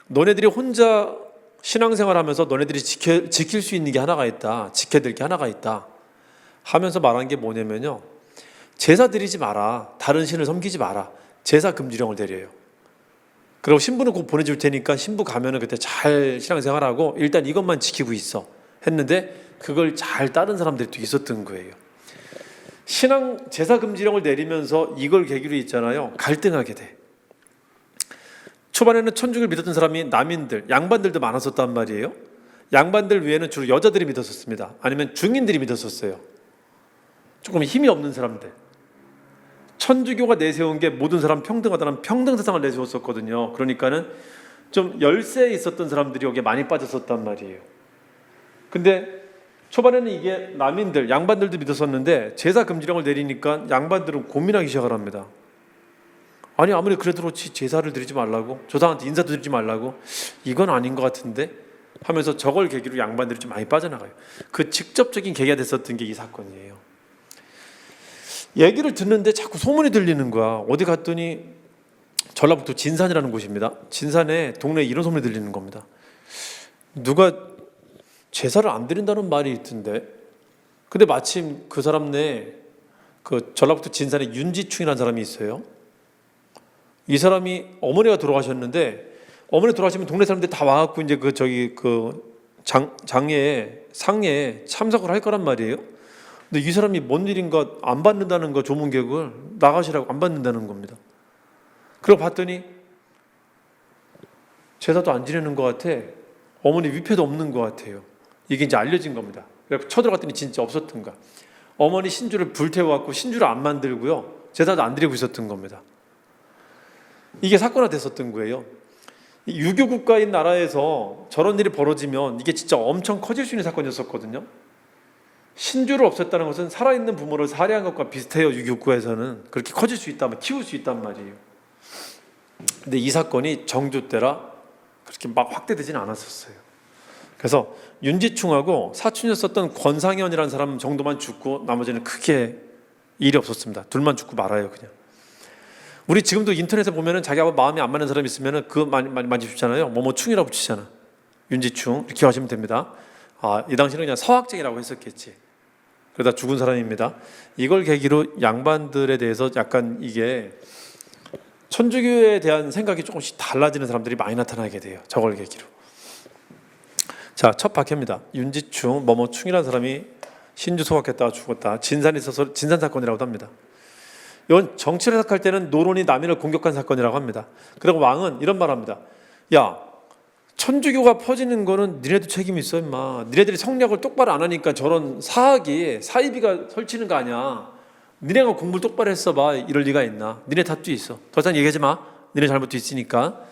너네들이 혼자 신앙생활하면서 너네들이 지킬 수 있는 게 하나가 있다. 지켜야 될 게 하나가 있다. 하면서 말한 게 뭐냐면요. 제사 드리지 마라. 다른 신을 섬기지 마라. 제사 금지령을 내려요. 그리고 신부는 곧 보내줄 테니까 신부 가면은 그때 잘 신앙생활하고 일단 이것만 지키고 있어. 했는데 그걸 잘 따른 사람들이 또 있었던 거예요. 신앙 제사 금지령을 내리면서 이걸 계기로 있잖아요. 갈등하게 돼. 초반에는 천주교를 믿었던 사람이 남인들, 양반들도 많았었단 말이에요. 양반들 외에는 주로 여자들이 믿었었습니다. 아니면 중인들이 믿었었어요. 조금 힘이 없는 사람들. 천주교가 내세운 게 모든 사람 평등하다는 평등사상을 내세웠었거든요. 그러니까는 좀 열세에 있었던 사람들이 여기에 많이 빠졌었단 말이에요. 근데 초반에는 이게 남인들, 양반들도 믿었었는데 제사 금지령을 내리니까 양반들은 고민하기 시작을 합니다. 아니 아무리 그래도 그렇지 제사를 드리지 말라고, 조상한테 인사도 드리지 말라고, 이건 아닌 것 같은데 하면서 저걸 계기로 양반들이 좀 많이 빠져나가요. 그 직접적인 계기가 됐었던 게 이 사건이에요. 얘기를 듣는데 자꾸 소문이 들리는 거야. 어디 갔더니 전라북도 진산이라는 곳입니다. 진산에 동네에 이런 소문이 들리는 겁니다. 누가 제사를 안 드린다는 말이 있던데. 근데 마침 그 사람 내에 그 전라북도 진산에 윤지충이라는 사람이 있어요. 이 사람이 어머니가 돌아가셨는데 어머니 돌아가시면 동네 사람들이 다 와갖고 이제 상에 참석을 할 거란 말이에요. 근데 이 사람이 뭔 일인가 안 받는다는 거, 조문객을 나가시라고 안 받는다는 겁니다. 그러고 봤더니 제사도 안 지내는 것 같아. 어머니 위패도 없는 것 같아요. 이게 이제 알려진 겁니다. 그래서 쳐들어갔더니 진짜 없었던가. 어머니 신주를 불태워갖고 신주를 안 만들고요. 제사도 안 드리고 있었던 겁니다. 이게 사건화 됐었던 거예요. 유교 국가인 나라에서 저런 일이 벌어지면 이게 진짜 엄청 커질 수 있는 사건이었었거든요. 신주를 없앴다는 것은 살아있는 부모를 살해한 것과 비슷해요. 유교 국가에서는. 그렇게 커질 수 있다면 키울 수 있단 말이에요. 근데 이 사건이 정조 때라 그렇게 막 확대되지는 않았었어요. 그래서 윤지충하고 사촌이었었던 권상현이라는 사람 정도만 죽고 나머지는 크게 일이 없었습니다. 둘만 죽고 말아요, 그냥. 우리 지금도 인터넷에 보면은 자기하고 마음이 안 맞는 사람이 있으면은 그 많이 붙이잖아요. 뭐충이라고 붙이잖아. 윤지충 이렇게 하시면 됩니다. 이 당시는 그냥 서학쟁이라고 했었겠지. 그러다 죽은 사람입니다. 이걸 계기로 양반들에 대해서 약간 이게 천주교에 대한 생각이 조금씩 달라지는 사람들이 많이 나타나게 돼요. 저걸 계기로. 자, 첫 박해입니다. 윤지충, 충이라는 사람이 신주 소각했다가 죽었다. 진산에 있어서 진산 사건이라고도 합니다. 이건 정치를 해석할 때는 노론이 남인을 공격한 사건이라고 합니다. 그리고 왕은 이런 말 합니다. 야, 천주교가 퍼지는 거는 니네도 책임이 있어 임마. 니네들이 성략을 똑바로 안 하니까 저런 사이비가 설치는 거 아니야. 니네가 공부를 똑바로 했어 봐. 이럴 리가 있나. 니네 탓도 있어. 더 이상 얘기하지 마. 니네 잘못도 있으니까.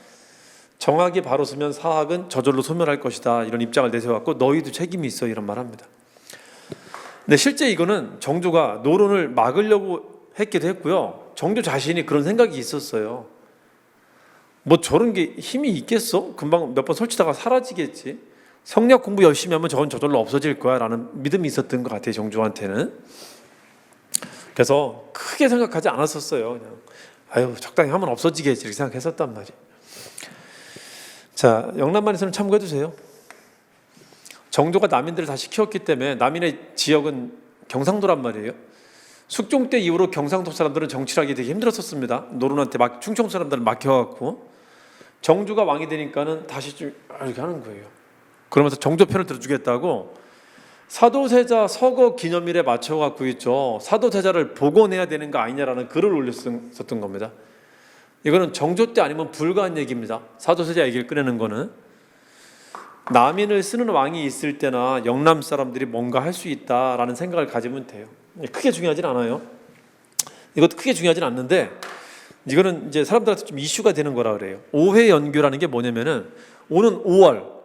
정학이 바로 서면 사학은 저절로 소멸할 것이다. 이런 입장을 내세워갖고 너희도 책임이 있어 이런 말 합니다. 근데 실제 이거는 정조가 노론을 막으려고 했기도 했고요. 정조 자신이 그런 생각이 있었어요. 뭐 저런 게 힘이 있겠어? 금방 몇 번 설치다가 사라지겠지. 성리학 공부 열심히 하면 저건 저절로 없어질 거야 라는 믿음이 있었던 것 같아요. 정조한테는. 그래서 크게 생각하지 않았었어요. 그냥 아유 적당히 하면 없어지겠지 이렇게 생각했었단 말이에요. 자, 영남만에서는 참고해 두세요. 정조가 남인들을 다시 키웠기 때문에 남인의 지역은 경상도란 말이에요. 숙종 때 이후로 경상도 사람들은 정치를 하기 되게 힘들었었습니다. 노론한테 막 충청 사람들은 막혀갖고 정조가 왕이 되니까는 다시 좀 이렇게 하는 거예요. 그러면서 정조 편을 들어주겠다고 사도세자 서거 기념일에 맞춰갖고 있죠. 사도세자를 복원해야 되는 거 아니냐라는 글을 올렸었던 겁니다. 이거는 정조 때 아니면 불가한 얘기입니다. 사도세자 얘기를 꺼내는 거는 남인을 쓰는 왕이 있을 때나 영남 사람들이 뭔가 할 수 있다라는 생각을 가지면 돼요. 크게 중요하진 않아요. 이것도 크게 중요하진 않는데 이거는 이제 사람들한테 좀 이슈가 되는 거라 그래요. 오회 연교라는 게 뭐냐면은 오는 5월,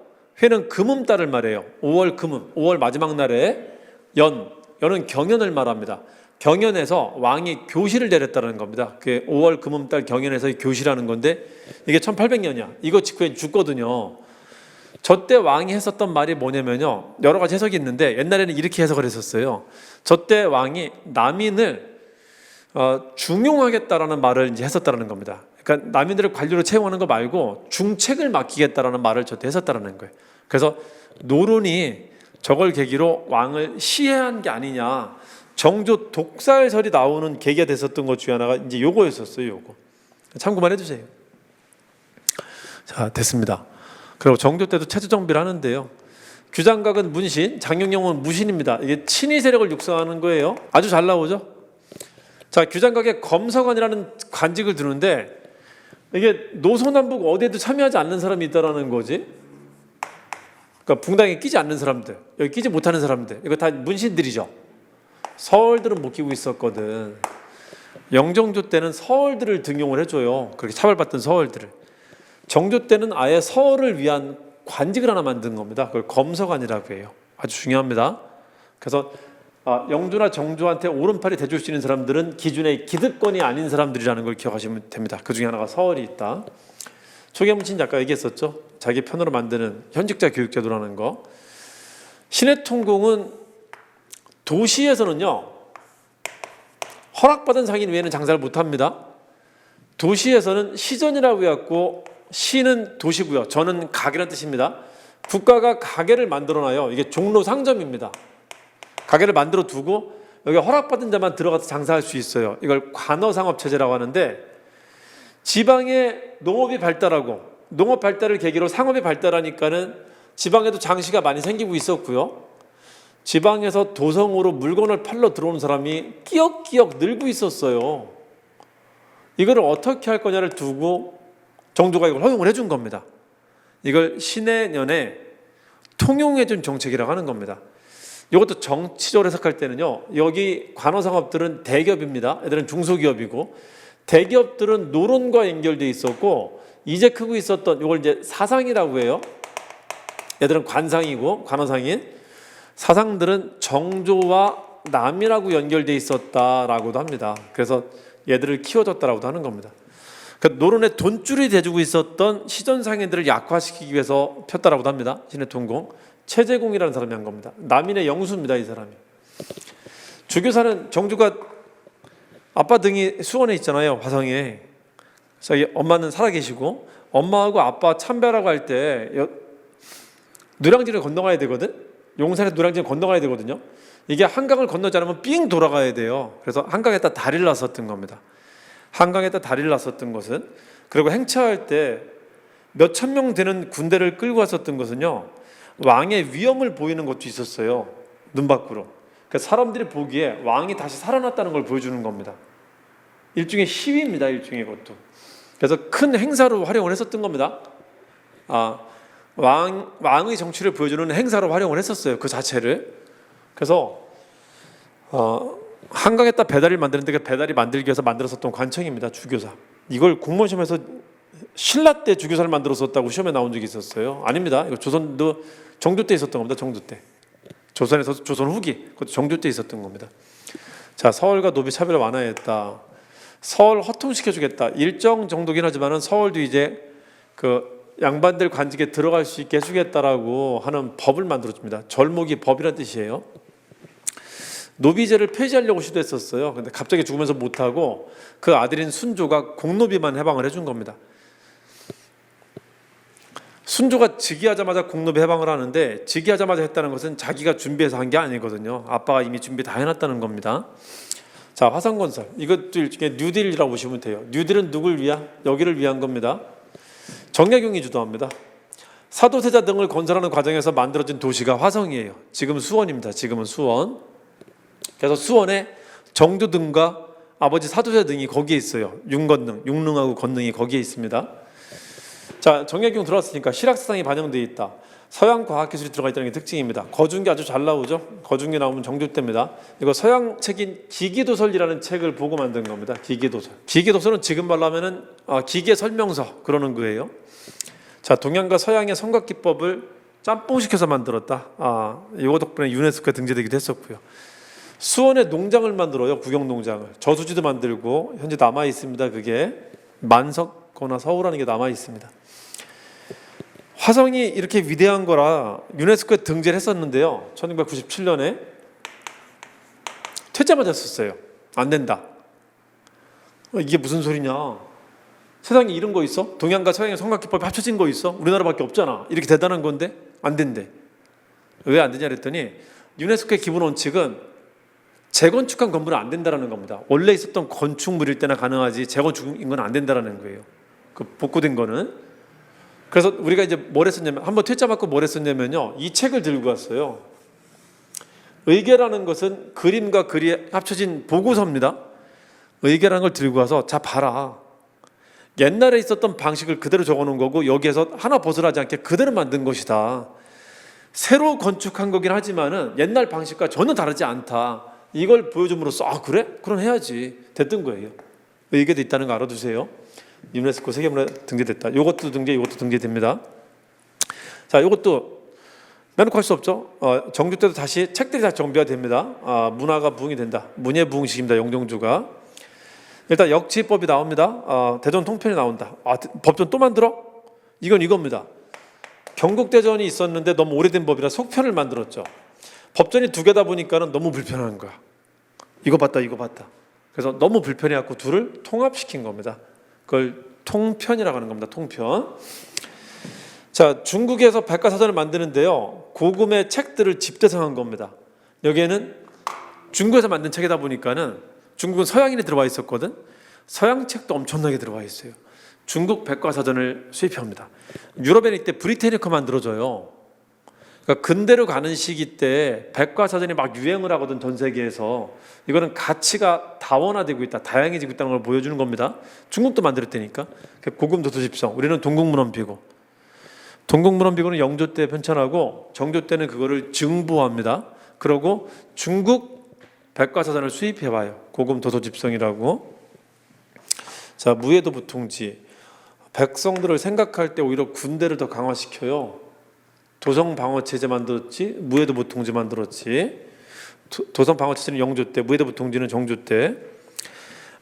회는 금음달을 말해요. 5월 금음, 5월 마지막 날에 연은 경연을 말합니다. 경연에서 왕이 교시를 내렸다는 겁니다. 그게 5월 금음달 경연에서 교시라는 건데 이게 1800년이야. 이거 직후에 죽거든요. 저 때 왕이 했었던 말이 뭐냐면요. 여러 가지 해석이 있는데 옛날에는 이렇게 해석을 했었어요. 저 때 왕이 남인을 중용하겠다라는 말을 이제 했었다는 겁니다. 그러니까 남인들을 관료로 채용하는 거 말고 중책을 맡기겠다라는 말을 저 때 했었다는 거예요. 그래서 노론이 저걸 계기로 왕을 시해한 게 아니냐. 정조 독살설이 나오는 계기가 됐었던 것 중에 하나가 이제 요거였었어요. 요거 참고만 해주세요. 자, 됐습니다. 그리고 정조 때도 체제 정비를 하는데요. 규장각은 문신, 장영영은 무신입니다. 이게 친위 세력을 육성하는 거예요. 아주 잘 나오죠. 자, 규장각에 검사관이라는 관직을 두는데 이게 노소남북 어디에도 참여하지 않는 사람이 있다라는 거지. 그러니까 붕당에 끼지 않는 사람들, 여기 끼지 못하는 사람들, 이거 다 문신들이죠. 서얼들은 못 끼고 있었거든. 영정조 때는 서얼들을 등용을 해줘요. 그렇게 차별받던 서얼들을. 정조 때는 아예 서얼을 위한 관직을 하나 만든 겁니다. 그걸 검서관이라고 해요. 아주 중요합니다. 그래서 영조나 정조한테 오른팔이 돼줄 수 있는 사람들은 기준의 기득권이 아닌 사람들이라는 걸 기억하시면 됩니다. 그 중에 하나가 서얼이 있다. 초계문신 아까 얘기했었죠. 자기 편으로 만드는 현직자 교육제도라는 거. 신해통공은 도시에서는요 허락받은 상인 외에는 장사를 못합니다. 도시에서는 시전이라고 해갖고 시는 도시고요. 저는 가게라는 뜻입니다. 국가가 가게를 만들어놔요. 이게 종로 상점입니다. 가게를 만들어 두고 여기 허락받은 자만 들어가서 장사할 수 있어요. 이걸 관어상업체제라고 하는데 지방에 농업이 발달하고 농업 발달을 계기로 상업이 발달하니까는 지방에도 장시가 많이 생기고 있었고요. 지방에서 도성으로 물건을 팔러 들어오는 사람이 끼역끼역 늘고 있었어요. 이거를 어떻게 할 거냐를 두고 정조가 이걸 허용을 해준 겁니다. 이걸 신해년에 통용해준 정책이라고 하는 겁니다. 이것도 정치적으로 해석할 때는요, 여기 관어상업들은 대기업입니다. 애들은 중소기업이고, 대기업들은 노론과 연결돼 있었고, 이제 크고 있었던 이걸 이제 사상이라고 해요. 애들은 관상이고 관어상인. 사상들은 정조와 남이라고 연결돼 있었다라고도 합니다. 그래서 얘들을 키워줬다라고도 하는 겁니다. 그러니까 노론의 돈줄이 돼주고 있었던 시전상인들을 약화시키기 위해서 폈다라고도 합니다. 신해통공. 최재공이라는 사람이 한 겁니다. 남인의 영수입니다. 이 사람이. 주교사는 정조가 아빠 등이 수원에 있잖아요. 화성에. 그래서 엄마는 살아계시고 엄마하고 아빠 참배라고 할 때 노량진을 건너가야 되거든. 용산에서 노량진을 건너가야 되거든요. 이게 한강을 건너지 않으면 삥 돌아가야 돼요. 그래서 한강에다 다리를 놨었던 겁니다. 한강에다 다리를 놨었던 것은, 그리고 행차할 때 몇천 명 되는 군대를 끌고 왔었던 것은요, 왕의 위엄을 보이는 것도 있었어요. 눈 밖으로. 그러니까 사람들이 보기에 왕이 다시 살아났다는 걸 보여주는 겁니다. 일종의 시위입니다. 일종의 것도. 그래서 큰 행사로 활용을 했었던 겁니다. 왕의 정치를 보여주는 행사로 활용을 했었어요. 그 자체를. 그래서 한강에다 배다리를 만드는데 그 배다리 만들기 위해서 만들었었던 관청입니다. 주교사. 이걸 공무원 시험에서 신라 때 주교사를 만들었었다고 시험에 나온 적이 있었어요. 아닙니다. 이거 조선도 정조 때 있었던 겁니다. 정조 때. 조선에서 조선 후기, 그것도 정조 때 있었던 겁니다. 자, 서울과 노비 차별을 완화했다. 서울 허통시켜주겠다. 일정 정도긴 하지만은 서울도 이제 그 양반들 관직에 들어갈 수 있게 해주겠다라고 하는 법을 만들어줍니다. 절목이 법이라는 뜻이에요. 노비제를 폐지하려고 시도했었어요. 근데 갑자기 죽으면서 못하고 그 아들인 순조가 공노비만 해방을 해준 겁니다. 순조가 즉위하자마자 공노비 해방을 하는데, 즉위하자마자 했다는 것은 자기가 준비해서 한 게 아니거든요. 아빠가 이미 준비 다 해놨다는 겁니다. 자, 화성건설, 이것도 일종의 뉴딜이라고 보시면 돼요. 뉴딜은 누굴 위한? 여기를 위한 겁니다. 정약용이 주도합니다. 사도세자 등을 건설하는 과정에서 만들어진 도시가 화성이에요. 지금 수원입니다. 지금은 수원. 그래서 수원에 정조 등과 아버지 사도세자 등이 거기에 있어요. 윤건능, 육능하고 건능이 거기에 있습니다. 자, 정약용 들어왔으니까 실학사상이 반영되어 있다. 서양 과학기술이 들어가 있다는 게 특징입니다. 거중기 아주 잘 나오죠. 거중기 나오면 정조 때입니다. 이거 서양 책인 기계도설이라는 책을 보고 만든 겁니다. 기계도설. 기계도설은 지금 말로 하면은 기계 설명서 그러는 거예요. 자, 동양과 서양의 성곽기법을 짬뽕시켜서 만들었다. 이거 덕분에 유네스코에 등재되기도 했었고요. 수원에 농장을 만들어요. 구경농장을. 저수지도 만들고 현재 남아 있습니다. 그게 만석거나 서울하는 게 남아 있습니다. 화성이 이렇게 위대한 거라 유네스코에 등재를 했었는데요. 1997년에 퇴짜 맞았었어요. 안 된다. 이게 무슨 소리냐. 세상에 이런 거 있어? 동양과 서양의 성곽기법이 합쳐진 거 있어? 우리나라밖에 없잖아. 이렇게 대단한 건데 안 된대. 왜 안 되냐 그랬더니 유네스코의 기본 원칙은 재건축한 건물은 안 된다라는 겁니다. 원래 있었던 건축물일 때나 가능하지 재건축인 건 안 된다라는 거예요. 그 복구된 거는. 그래서 우리가 이제 뭘 했었냐면, 한번 퇴짜 맞고 뭘 했었냐면요, 이 책을 들고 왔어요. 의계라는 것은 그림과 글이 합쳐진 보고서입니다. 의계라는 걸 들고 와서 자 봐라. 옛날에 있었던 방식을 그대로 적어놓은 거고 여기에서 하나 벗어나지 않게 그대로 만든 것이다. 새로 건축한 거긴 하지만은 옛날 방식과 전혀 다르지 않다. 이걸 보여줌으로써 그래? 그럼 해야지. 됐던 거예요. 의계도 있다는 거 알아두세요. 유네스코 세계문화에 등재됐다. 이것도 등재, 이것도 등재됩니다. 자, 이것도 빼놓고 할 수 없죠. 정조 때도 다시 책들이 다시 정비가 됩니다. 문화가 부흥이 된다. 문예 부흥식입니다. 영종주가. 일단 역지법이 나옵니다. 대전 통편이 나온다. 법전 또 만들어? 이건 이겁니다. 경국대전이 있었는데 너무 오래된 법이라 속편을 만들었죠. 법전이 두 개다 보니까는 너무 불편한 거야. 이거 봤다, 이거 봤다. 그래서 너무 불편해갖고 둘을 통합시킨 겁니다. 그걸 통편이라고 하는 겁니다. 통편. 자, 중국에서 백과사전을 만드는데요, 고금의 책들을 집대성한 겁니다. 여기에는 중국에서 만든 책이다 보니까는 중국은 서양인이 들어와 있었거든. 서양 책도 엄청나게 들어와 있어요. 중국 백과사전을 수입합니다. 유럽에는 이때 브리테니커 만들어져요. 그러니까 근대로 가는 시기 때 백과사전이 막 유행을 하거든. 전 세계에서. 이거는 가치가 다원화되고 있다, 다양해지고 있다는 걸 보여주는 겁니다. 중국도 만들었다니까. 고금 도서집성. 우리는 동국문헌비고. 동국문헌비고는 영조 때 편찬하고 정조 때는 그거를 증부합니다. 그러고 중국 백과사전을 수입해봐요. 고금 도서집성이라고. 자, 무예도부통지. 백성들을 생각할 때 오히려 군대를 더 강화시켜요. 도성방어체제 만들었지, 무예도부통지 만들었지. 도성방어체제는 영조 때, 무예도부통지는 정조 때.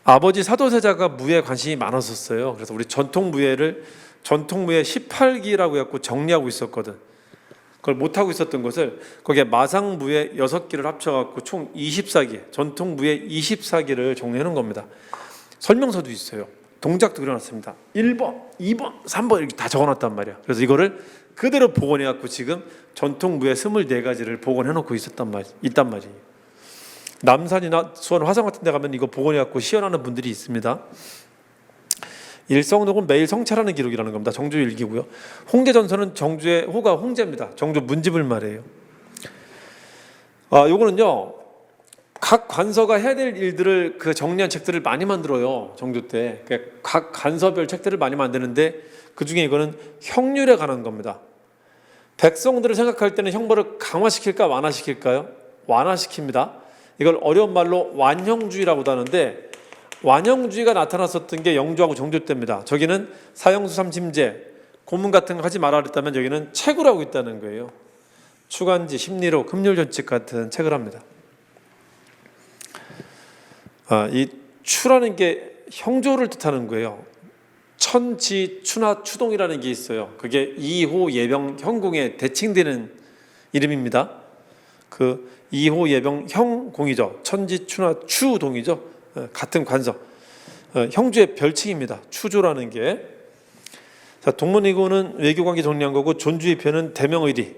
아버지 사도세자가 무예에 관심이 많았었어요. 그래서 우리 전통무예 18기라고 해갖고 정리하고 있었거든. 그걸 못하고 있었던 것을 거기에 마상무예 6기를 합쳐갖고 총 24기, 전통무예 24기를 정리해놓은 겁니다. 설명서도 있어요. 동작도 그려놨습니다. 1번, 2번, 3번 이렇게 다 적어놨단 말이야. 그래서 이거를 그대로 복원해갖고 지금 전통무예 24가지를 복원해놓고 있단 말이에요. 남산이나 수원, 화성 같은 데 가면 이거 복원해갖고 시연하는 분들이 있습니다. 일성록은 매일 성찰하는 기록이라는 겁니다. 정조 일기고요. 홍계전서는 정조의 호가 홍제입니다. 정조 문집을 말해요. 요거는요, 각 관서가 해야 될 일들을 그 정리한 책들을 많이 만들어요. 정조 때. 각 관서별 책들을 많이 만드는데 그 중에 이거는 형률에 관한 겁니다. 백성들을 생각할 때는 형벌을 강화시킬까 완화시킬까요? 완화시킵니다. 이걸 어려운 말로 완형주의라고도 하는데, 완영주의가 나타났었던 게 영주하고 정조 때입니다. 저기는 사형수 삼심제, 고문 같은 거 하지 말아 그랬다면 여기는 책을 하고 있다는 거예요. 추간지, 심리록, 금률전칙 같은 책을 합니다. 이 추라는 게 형조를 뜻하는 거예요. 천지, 추나 추동이라는 게 있어요. 그게 이호, 예병, 형공에 대칭되는 이름입니다. 그 이호, 예병, 형공이죠. 천지, 추나 추동이죠. 같은 관서. 형주의 별칭입니다. 추조라는 게. 자, 동문이고는 외교관계 정리한 거고, 존주의 표는 대명의리.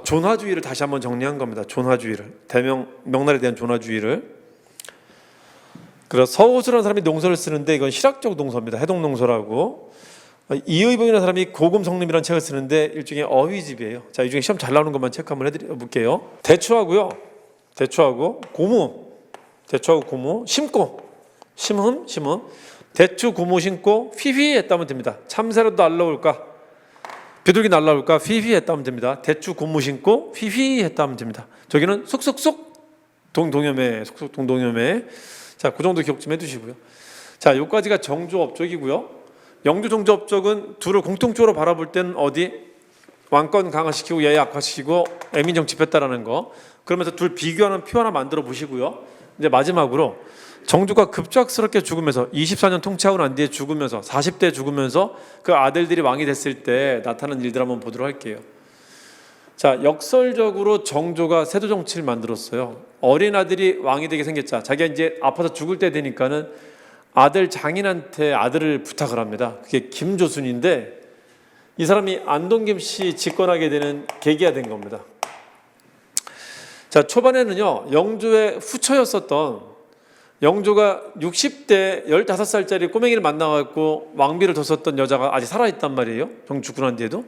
존화주의를 다시 한번 정리한 겁니다. 존화주의를. 명날에 대한 존화주의를. 그래서 서호수라는 사람이 농서를 쓰는데 이건 실학적 농서입니다. 해동농서라고. 이의봉이라는 사람이 고금성림이라는 책을 쓰는데 일종의 어휘집이에요. 자, 이 중에 시험 잘 나오는 것만 체크 한번 해드려볼게요. 대추하고요. 대추하고 고무. 대추하고 고무. 심고. 심흠. 대추 고무 심고 휘휘 했다면 됩니다. 참새라도 날라올까? 비둘기 날라올까? 휘휘 했다면 됩니다. 대추 고무 심고 휘휘 했다면 됩니다. 저기는 쑥쑥쑥 동동여매. 쑥쑥 동동여매. 자, 그 정도 기억 좀 해두시고요. 자, 여기까지가 정조업적이고요. 영주 정조업적은 둘을 공통적으로 바라볼 때는 어디? 왕권 강화시키고 예의 악화시키고 애민정 집했다라는 거. 그러면서 둘 비교하는 표 하나 만들어 보시고요. 이제 마지막으로 정조가 급작스럽게 죽으면서 24년 통치하고 난 뒤에 죽으면서 40대에 죽으면서 그 아들들이 왕이 됐을 때 나타난 일들 한번 보도록 할게요. 자, 역설적으로 정조가 세도 정치를 만들었어요. 어린 아들이 왕이 되게 생겼자 자기가 이제 아파서 죽을 때 되니까는 아들 장인한테 아들을 부탁을 합니다. 그게 김조순인데 이 사람이 안동김 씨 집권하게 되는 계기가 된 겁니다. 자, 초반에는요, 영조의 후처였었던 영조가 60대 15살짜리 꼬맹이를 만나갖고 왕비를 뒀었던 여자가 아직 살아있단 말이에요. 정조 죽고 난 뒤에도.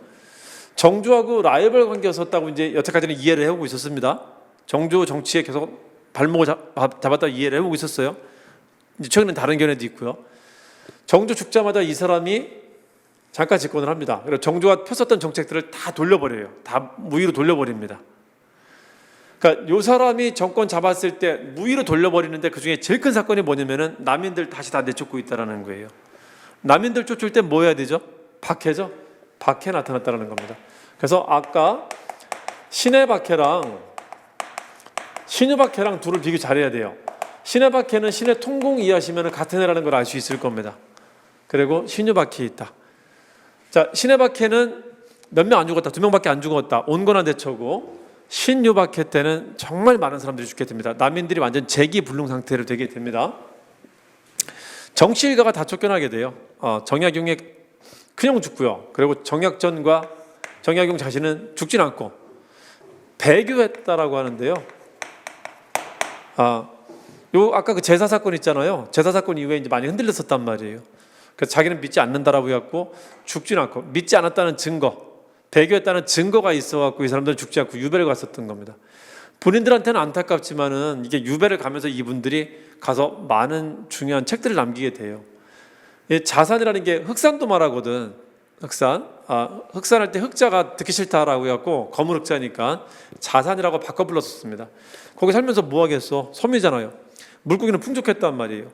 정조하고 라이벌 관계였었다고 이제 여태까지는 이해를 해오고 있었습니다. 정조 정치에 계속 발목을 잡았다 이해를 해오고 있었어요. 이제 최근엔 다른 견해도 있고요. 정조 죽자마자 이 사람이 잠깐 집권을 합니다. 그리고 정조가 폈었던 정책들을 다 돌려버려요. 다 무위로 돌려버립니다. 그러니까 이 사람이 정권 잡았을 때 무위로 돌려버리는데 그 중에 제일 큰 사건이 뭐냐면은 남인들 다시 다 내쫓고 있다는 거예요. 남인들 쫓을 때 뭐 해야 되죠? 박해죠. 박해 나타났다는 겁니다. 그래서 아까 신의 박해랑 신유 박해랑 둘을 비교 잘해야 돼요. 신의 박해는 신의 통공 이해하시면 같은 애라는 걸 알 수 있을 겁니다. 그리고 신유 박해 있다. 자, 신의 박해는 몇 명 안 죽었다, 2명밖에 안 죽었다, 온건한 대처고, 신유 박해 때는 정말 많은 사람들이 죽게 됩니다. 남인들이 완전 재기불능 상태로 되게 됩니다. 정치 일가가 다 쫓겨나게 돼요. 정약용의 큰형 죽고요. 그리고 정약전과 정약용 자신은 죽진 않고 배교했다라고 하는데요. 요 아까 그 제사 사건 있잖아요. 제사 사건 이후에 이제 많이 흔들렸었단 말이에요. 그래서 자기는 믿지 않는다라고 해갖고 죽진 않고, 믿지 않았다는 증거, 배교했다는 증거가 있어갖고 이 사람들은 죽지 않고 유배를 갔었던 겁니다. 본인들한테는 안타깝지만은 이게 유배를 가면서 이분들이 가서 많은 중요한 책들을 남기게 돼요. 자산이라는 게 흑산도 말하거든. 흑산할 때 흑자가 듣기 싫다라고 해갖고 검은 흑자니까 자산이라고 바꿔 불렀었습니다. 거기 살면서 뭐 하겠어? 섬이잖아요. 물고기는 풍족했단 말이에요.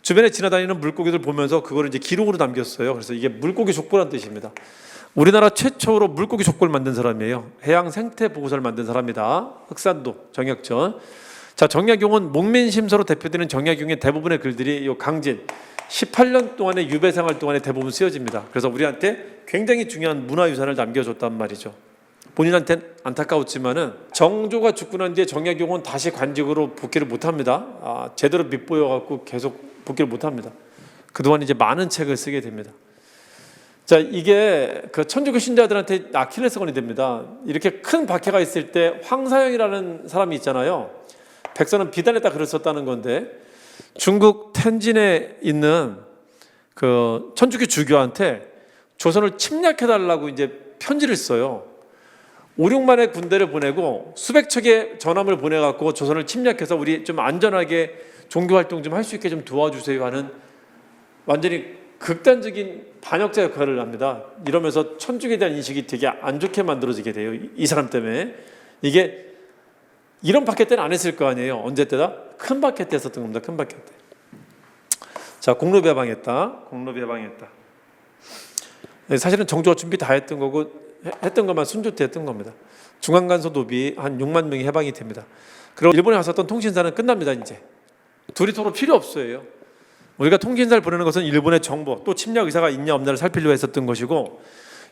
주변에 지나다니는 물고기들 보면서 그거를 이제 기록으로 남겼어요. 그래서 이게 물고기 족보란 뜻입니다. 우리나라 최초로 물고기 족보를 만든 사람이에요. 해양 생태 보고서를 만든 사람이다. 흑산도 정약전. 자, 정약용은 목민심서로 대표되는 정약용의 대부분의 글들이 이 강진 18년 동안의 유배 생활 동안에 대부분 쓰여집니다. 그래서 우리한테 굉장히 중요한 문화유산을 남겨줬단 말이죠. 본인한테는 안타까웠지만은 정조가 죽고 난 뒤에 정약용은 다시 관직으로 복귀를 못합니다. 제대로 밉보여갖고 계속 복귀를 못합니다. 그동안 이제 많은 책을 쓰게 됩니다. 자, 이게 그 천주교 신자들한테 아킬레스건이 됩니다. 이렇게 큰 박해가 있을 때 황사영이라는 사람이 있잖아요. 백선은 비단에다 글을 썼다는 건데 중국 텐진에 있는 그 천주교 주교한테 조선을 침략해달라고 이제 편지를 써요. 5, 6만의 군대를 보내고 수백 척의 전함을 보내갖고 조선을 침략해서 우리 좀 안전하게 종교활동 좀 할 수 있게 좀 도와주세요 하는 완전히 극단적인 반역자 역할을 합니다. 이러면서 천주교에 대한 인식이 되게 안 좋게 만들어지게 돼요. 이 사람 때문에. 이게 이런 박해 때는 안 했을 거 아니에요. 언제 때다? 큰 박해 때 했었던 겁니다. 큰 박해 때. 자, 공로비 해방했다. 공로비 해방했다. 사실은 정조가 준비 다 했던 거고 했던 것만 순조 때 했던 겁니다. 중앙간섭 노비 한 6만 명이 해방이 됩니다. 그리고 일본에 갔었던 통신사는 끝납니다. 이제 둘이 서로 필요 없어요. 우리가 통신사를 보내는 것은 일본의 정보 또 침략 의사가 있냐 없냐를 살피려고 했었던 것이고,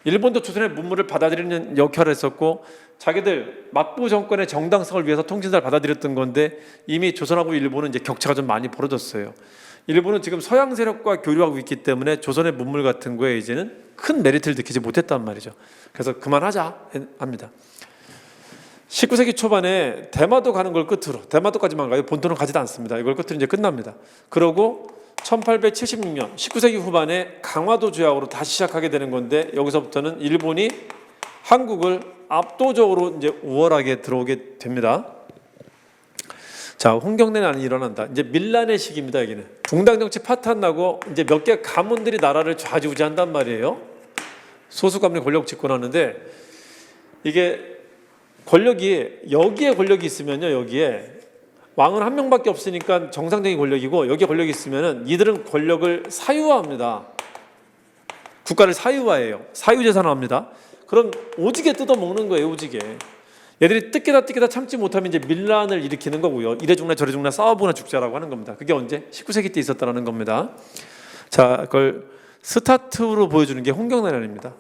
일본도 조선의 문물을 받아들이는 역할을 했었고 자기들 막부 정권의 정당성을 위해서 통신사를 받아들였던 건데, 이미 조선하고 일본은 이제 격차가 좀 많이 벌어졌어요. 일본은 지금 서양 세력과 교류하고 있기 때문에 조선의 문물 같은 거에 이제는 큰 메리트를 느끼지 못했단 말이죠. 그래서 그만하자 합니다. 19세기 초반에 대마도 가는 걸 끝으로, 대마도까지만 가요. 본토는 가지도 않습니다. 이걸 끝으로 이제 끝납니다. 그러고 1876년 19세기 후반에 강화도 조약으로 다시 시작하게 되는 건데, 여기서부터는 일본이 한국을 압도적으로 이제 우월하게 들어오게 됩니다. 자, 홍경래난이 일어난다. 이제 밀란의 시기입니다. 여기는 붕당 정치 파탄 나고 이제 몇 개 가문들이 나라를 좌지우지한단 말이에요. 소수 가문이 권력 집권하는데, 이게 권력이 여기에 권력이 있으면요, 여기에 왕은 한 명밖에 없으니까 정상적인 권력이고, 여기에 권력이 있으면은 이들은 권력을 사유화합니다. 국가를 사유화해요. 사유재산화합니다. 그럼 오지게 뜯어먹는 거예요. 오지게. 얘들이 뜯기다 참지 못하면 이제 밀란을 일으키는 거고요. 이래 죽나 저래 죽나 싸워보나 죽자라고 하는 겁니다. 그게 언제? 19세기 때 있었다라는 겁니다. 자, 그걸 스타트로 보여주는 게 홍경난입니다.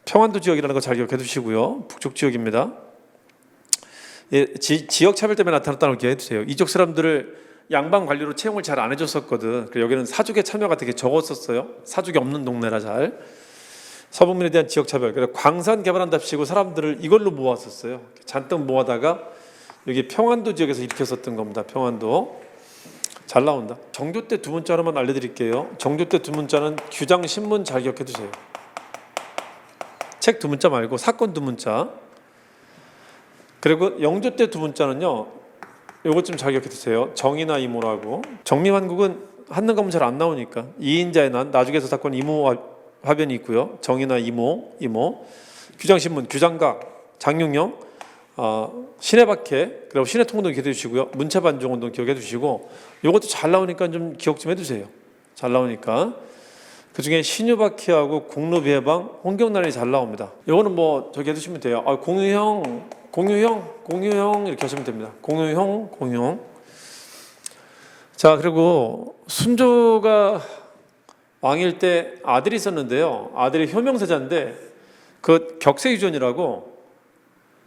평안도 지역이라는 거 잘 기억해 두시고요. 북쪽 지역입니다. 예, 지역 차별 때문에 나타났다는 걸 기억해 두세요. 이쪽 사람들을 양방 관리로 채용을 잘 안 해줬었거든. 그래서 여기는 사족의 참여가 되게 적었었어요. 사족이 없는 동네라 잘. 서북민에 대한 지역 차별. 그래서 광산 개발한답시고 사람들을 이걸로 모았었어요. 잔뜩 모아다가 여기 평안도 지역에서 일으켰었던 겁니다. 평안도. 잘 나온다. 정조 때 두 문자 하나만 알려드릴게요. 정조 때 두 문자는 규장 신문 잘 기억해 두세요. 책 두 문자 말고 사건 두 문자. 그리고 영조 때 두 문자는요, 요것 좀 잘 기억해 두세요. 정의나 이모라고. 정미환국은 한능 가면 잘 안 나오니까 이인자의 난, 나중에서 사건 이모 화변이 있고요. 정의나 이모. 규장신문, 규장각, 장용영, 신해박해, 그리고 신해통운동 기억해 주시고요. 문체반정운동 기억해 주시고, 요것도 잘 나오니까 좀 기억 좀 해두세요. 잘 나오니까. 그 중에 신유박해하고 공로비 해방, 홍경난이 잘 나옵니다. 요거는 뭐 저기 해두시면 돼요. 공유형 이렇게 하시면 됩니다. 공유형. 자, 그리고 순조가 왕일 때 아들이 있었는데요. 아들이 효명세자인데 그 격세유전이라고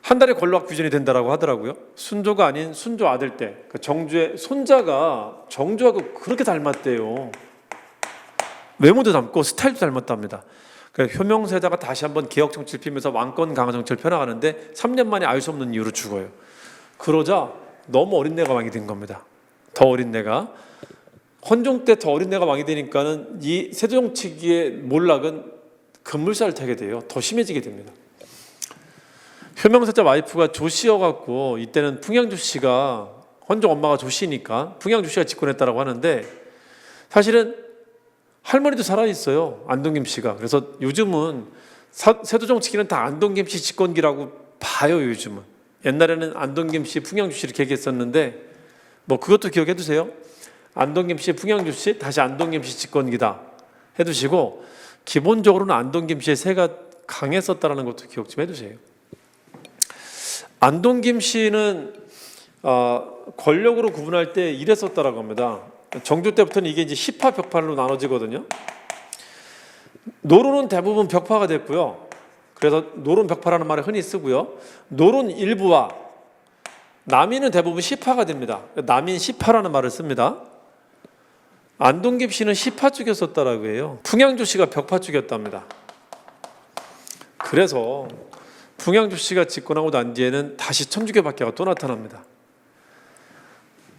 한 달에 권력 규전이 된다라고 하더라고요. 순조가 아닌 순조 아들 때 그 정주의 손자가 정조하고 그렇게 닮았대요. 외모도 닮고 스타일도 닮았답니다. 그러니까 효명세자가 다시 한번 개혁 정치를 피면서 왕권 강화 정치를 펴나가는데 3년 만에 알 수 없는 이유로 죽어요. 그러자 너무 어린 애가 왕이 된 겁니다. 더 어린 애가. 헌종 때 더 어린 애가 왕이 되니까는 이 세조정 측의 몰락은 급물살을 타게 돼요. 더 심해지게 됩니다. 효명세자 와이프가 조씨여갖고, 이때는 풍양조씨가, 헌종 엄마가 조씨니까 풍양조씨가 집권했다라고 하는데, 사실은 할머니도 살아있어요. 안동김 씨가. 그래서 요즘은 세조정 측기는 다 안동김 씨 집권기라고 봐요. 요즘은. 옛날에는 안동김 씨, 풍양조 씨 이렇게 얘기했었는데, 뭐 그것도 기억해 두세요. 안동김 씨, 풍양조 씨, 다시 안동김 씨 집권기다 해두시고, 기본적으로는 안동김 씨의 세가 강했었다는 것도 기억 좀 해두세요. 안동김 씨는 권력으로 구분할 때 이랬었다라고 합니다. 정조 때부터는 이게 이제 시파 벽파로 나눠지거든요. 노론은 대부분 벽파가 됐고요. 그래서 노론 벽파라는 말을 흔히 쓰고요. 노론 일부와 남인은 대부분 시파가 됩니다. 남인 시파라는 말을 씁니다. 안동김 씨는 시파 쪽이었었다라고 해요. 풍양조 씨가 벽파 쪽이었답니다. 그래서 풍양조 씨가 집권하고 난 뒤에는 다시 천주교 박해가 또 나타납니다.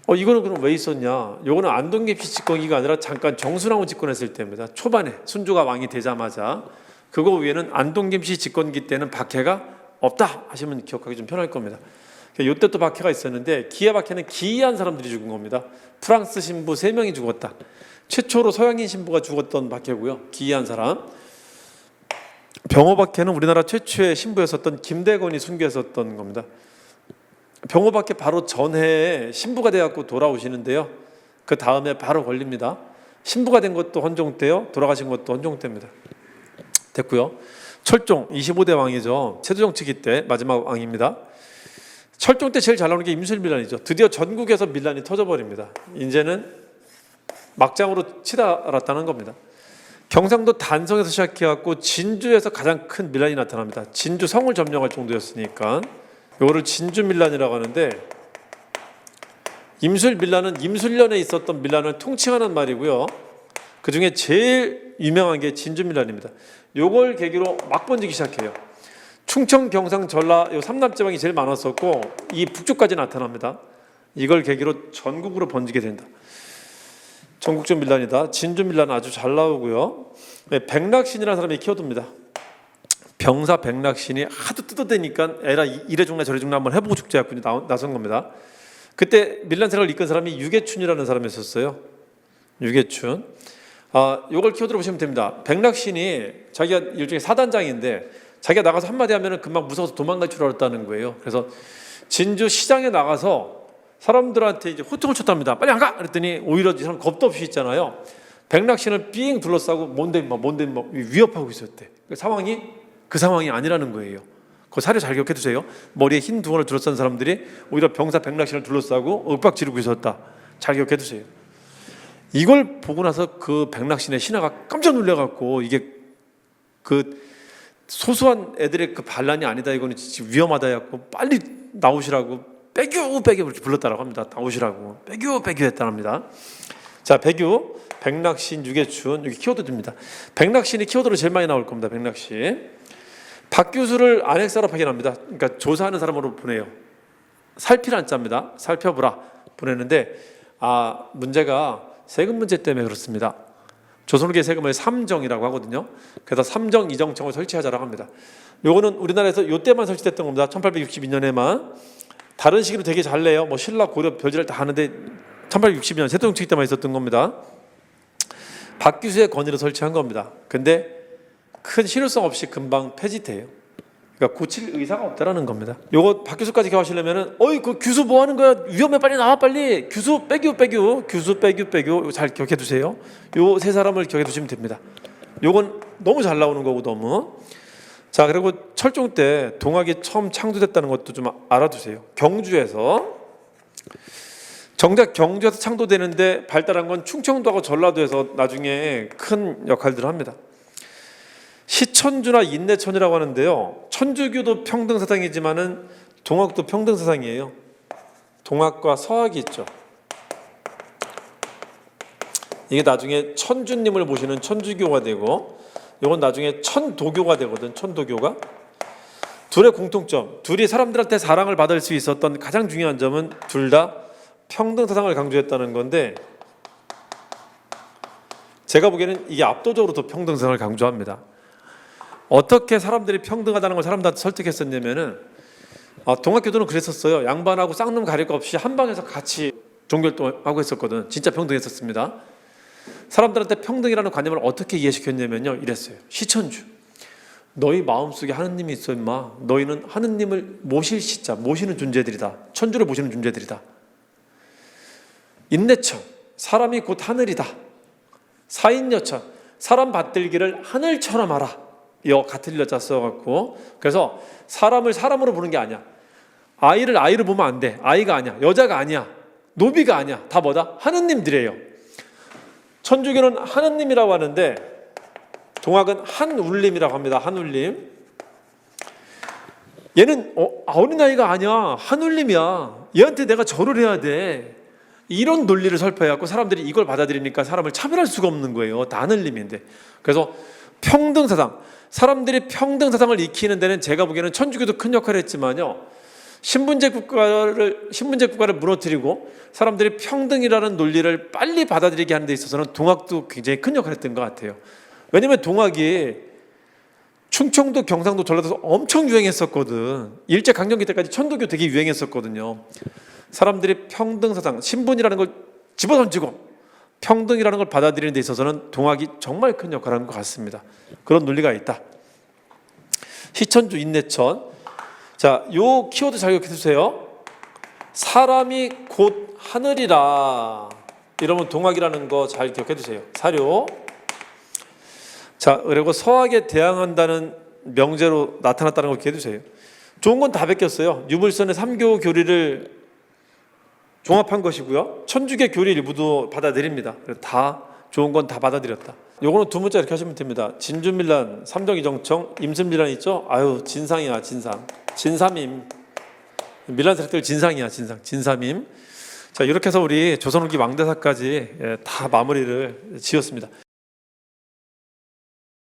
이거는 그럼 왜 있었냐? 이거는 안동김 씨 집권기가 아니라 잠깐 정순왕후 집권했을 때입니다. 초반에 순조가 왕이 되자마자. 그거 위에는 안동김 씨 집권기 때는 박해가 없다 하시면 기억하기 좀 편할 겁니다. 이때 또 박해가 있었는데, 기해 박해는 기이한 사람들이 죽은 겁니다. 프랑스 신부 3명이 죽었다. 최초로 서양인 신부가 죽었던 박해고요. 기이한 사람. 병호 박해는 우리나라 최초의 신부였었던 김대건이 순교했었던 겁니다. 병호 박해 바로 전해에 신부가 돼갖고 돌아오시는데요. 그 다음에 바로 걸립니다. 신부가 된 것도 헌종때요. 돌아가신 것도 헌종때입니다. 됐고요. 철종 25대 왕이죠. 세조정치기 때 마지막 왕입니다. 철종 때 제일 잘 나오는 게 임술밀란이죠. 드디어 전국에서 밀란이 터져버립니다. 이제는 막장으로 치달았다는 겁니다. 경상도 단성에서 시작해갖고 진주에서 가장 큰 밀란이 나타납니다. 진주 성을 점령할 정도였으니까 이거를 진주밀란이라고 하는데, 임술밀란은 임술년에 있었던 밀란을 통칭하는 말이고요. 그 중에 제일 유명한 게 진주밀란입니다. 요걸 계기로 막 번지기 시작해요. 충청, 경상, 전라 요 삼남지방이 제일 많았었고 이 북쪽까지 나타납니다. 이걸 계기로 전국으로 번지게 된다. 전국적 밀란이다. 진주밀란 아주 잘 나오고요. 백낙신이라는 사람이 키워둡니다. 병사 백낙신이 하도 뜯어대니까 에라 이래 죽나 저래 죽나 한번 해보고 죽자고 나선 겁니다. 그때 밀란세력을 이끈 사람이 유계춘이라는 사람이었어요. 유계춘. 요걸 키워들어 보시면 됩니다. 백낙신이 자기가 일종의 사단장인데 자기가 나가서 한마디 하면 금방 무서워서 도망갈 줄 알았다는 거예요. 그래서 진주 시장에 나가서 사람들한테 이제 호통을 쳤답니다. 빨리 안 가! 그랬더니 오히려 이 사람 겁도 없이 있잖아요. 백낙신을 삥 둘러싸고 뭔데 위협하고 있었대. 그 상황이 아니라는 거예요. 그 사례 잘 기억해 두세요. 머리에 흰 둥어를 둘러싼 사람들이 오히려 병사 백낙신을 둘러싸고 윽박 지르고 있었다. 잘 기억해 두세요. 이걸 보고 나서 그 백낙신의 신하가 깜짝 놀래갖고 이게 그 소소한 애들의 그 반란이 아니다, 이거는 진짜 위험하다 해갖고 빨리 나오시라고 빼규 불렀다라고 합니다. 나오시라고 빼규 했다랍니다. 자, 빼규, 백낙신, 유계춘 여기 키워드입니다. 백낙신이 키워드로 제일 많이 나올 겁니다. 백낙신. 박규수를 안핵사로 파견합니다. 그러니까 조사하는 사람으로 보내요. 살피란 자입니다. 살펴보라 보내는데 문제가 세금 문제 때문에 그렇습니다. 조선후기의 세금을 삼정이라고 하거든요. 그래서 삼정 이정청을 설치하자라고 합니다. 요거는 우리나라에서 요때만 설치됐던 겁니다. 1862년에만. 다른 시기로 되게 잘 내요. 뭐 신라, 고려, 별지를 다 하는데 1862년 세종정치기 때만 있었던 겁니다. 박규수의 건의로 설치한 겁니다. 근데 큰 실효성 없이 금방 폐지돼요. 그러니까 고칠 의사가 없다라는 겁니다. 요거 박규수까지 교하시려면은 그 규수 뭐 하는 거야? 위험해, 빨리 나와 빨리. 규수 빼규 규수 빼규 잘 기억해 두세요. 요 세 사람을 기억해 두시면 됩니다. 요건 너무 잘 나오는 거고 너무. 자, 그리고 철종 때 동학이 처음 창조됐다는 것도 좀 알아두세요. 경주에서. 정작 경주에서 창조되는데 발달한 건 충청도하고 전라도에서 나중에 큰 역할들을 합니다. 시천주나 인내천이라고 하는데요. 천주교도 평등사상이지만은 동학도 평등사상이에요. 동학과 서학이 있죠. 이게 나중에 천주님을 모시는 천주교가 되고, 이건 나중에 천도교가 되거든. 천도교가. 둘의 공통점, 둘이 사람들한테 사랑을 받을 수 있었던 가장 중요한 점은 둘 다 평등사상을 강조했다는 건데, 제가 보기에는 이게 압도적으로 더 평등사상을 강조합니다. 어떻게 사람들이 평등하다는 걸 사람들한테 설득했었냐면은 동학교도는 그랬었어요. 양반하고 쌍놈 가릴 거 없이 한 방에서 같이 종교활동하고 했었거든. 진짜 평등했었습니다. 사람들한테 평등이라는 관념을 어떻게 이해시켰냐면요, 이랬어요. 시천주, 너희 마음속에 하느님이 있어 임마. 너희는 하느님을 모시는 존재들이다. 천주를 모시는 존재들이다. 인내천, 사람이 곧 하늘이다. 사인여천, 사람 받들기를 하늘처럼 하라. 같은 일자 써갖고, 그래서 사람을 사람으로 보는 게 아니야. 아이를 아이로 보면 안 돼. 아이가 아니야. 여자가 아니야. 노비가 아니야. 다 뭐다? 하느님들이에요. 천주교는 하느님이라고 하는데 동학은 한울림이라고 합니다. 한울림. 얘는 어린아이가 아니야. 한울림이야. 얘한테 내가 절을 해야 돼. 이런 논리를 설파해갖고 사람들이 이걸 받아들이니까 사람을 차별할 수가 없는 거예요. 다 한울림인데. 그래서 평등사상, 사람들이 평등사상을 익히는 데는 제가 보기에는 천주교도 큰 역할을 했지만요, 신분제 국가를 무너뜨리고 사람들이 평등이라는 논리를 빨리 받아들이게 하는 데 있어서는 동학도 굉장히 큰 역할을 했던 것 같아요. 왜냐면 동학이 충청도, 경상도, 전라도에서 엄청 유행했었거든. 일제강점기 때까지 천도교 되게 유행했었거든요. 사람들이 평등사상, 신분이라는 걸 집어던지고 평등이라는 걸 받아들이는 데 있어서는 동학이 정말 큰 역할을 한 것 같습니다. 그런 논리가 있다. 시천주, 인내천. 자, 요 키워드 잘 기억해 두세요. 사람이 곧 하늘이라. 이러면 동학이라는 거 잘 기억해 두세요. 사료. 자, 그리고 서학에 대항한다는 명제로 나타났다는 거 기억해 두세요. 좋은 건 다 베꼈어요. 유물선의 3교 교리를 종합한 것이고요. 천주교 교리 일부도 받아들입니다. 다 좋은 건 다 받아들였다. 요거는 두 문자 이렇게 하시면 됩니다. 진주밀란, 삼정이정청, 임순밀란 있죠? 아유, 진상이야, 진상. 진삼임. 밀란 세력들 진상이야, 진상. 진삼임. 자, 이렇게 해서 우리 조선 후기 왕대사까지 다 마무리를 지었습니다.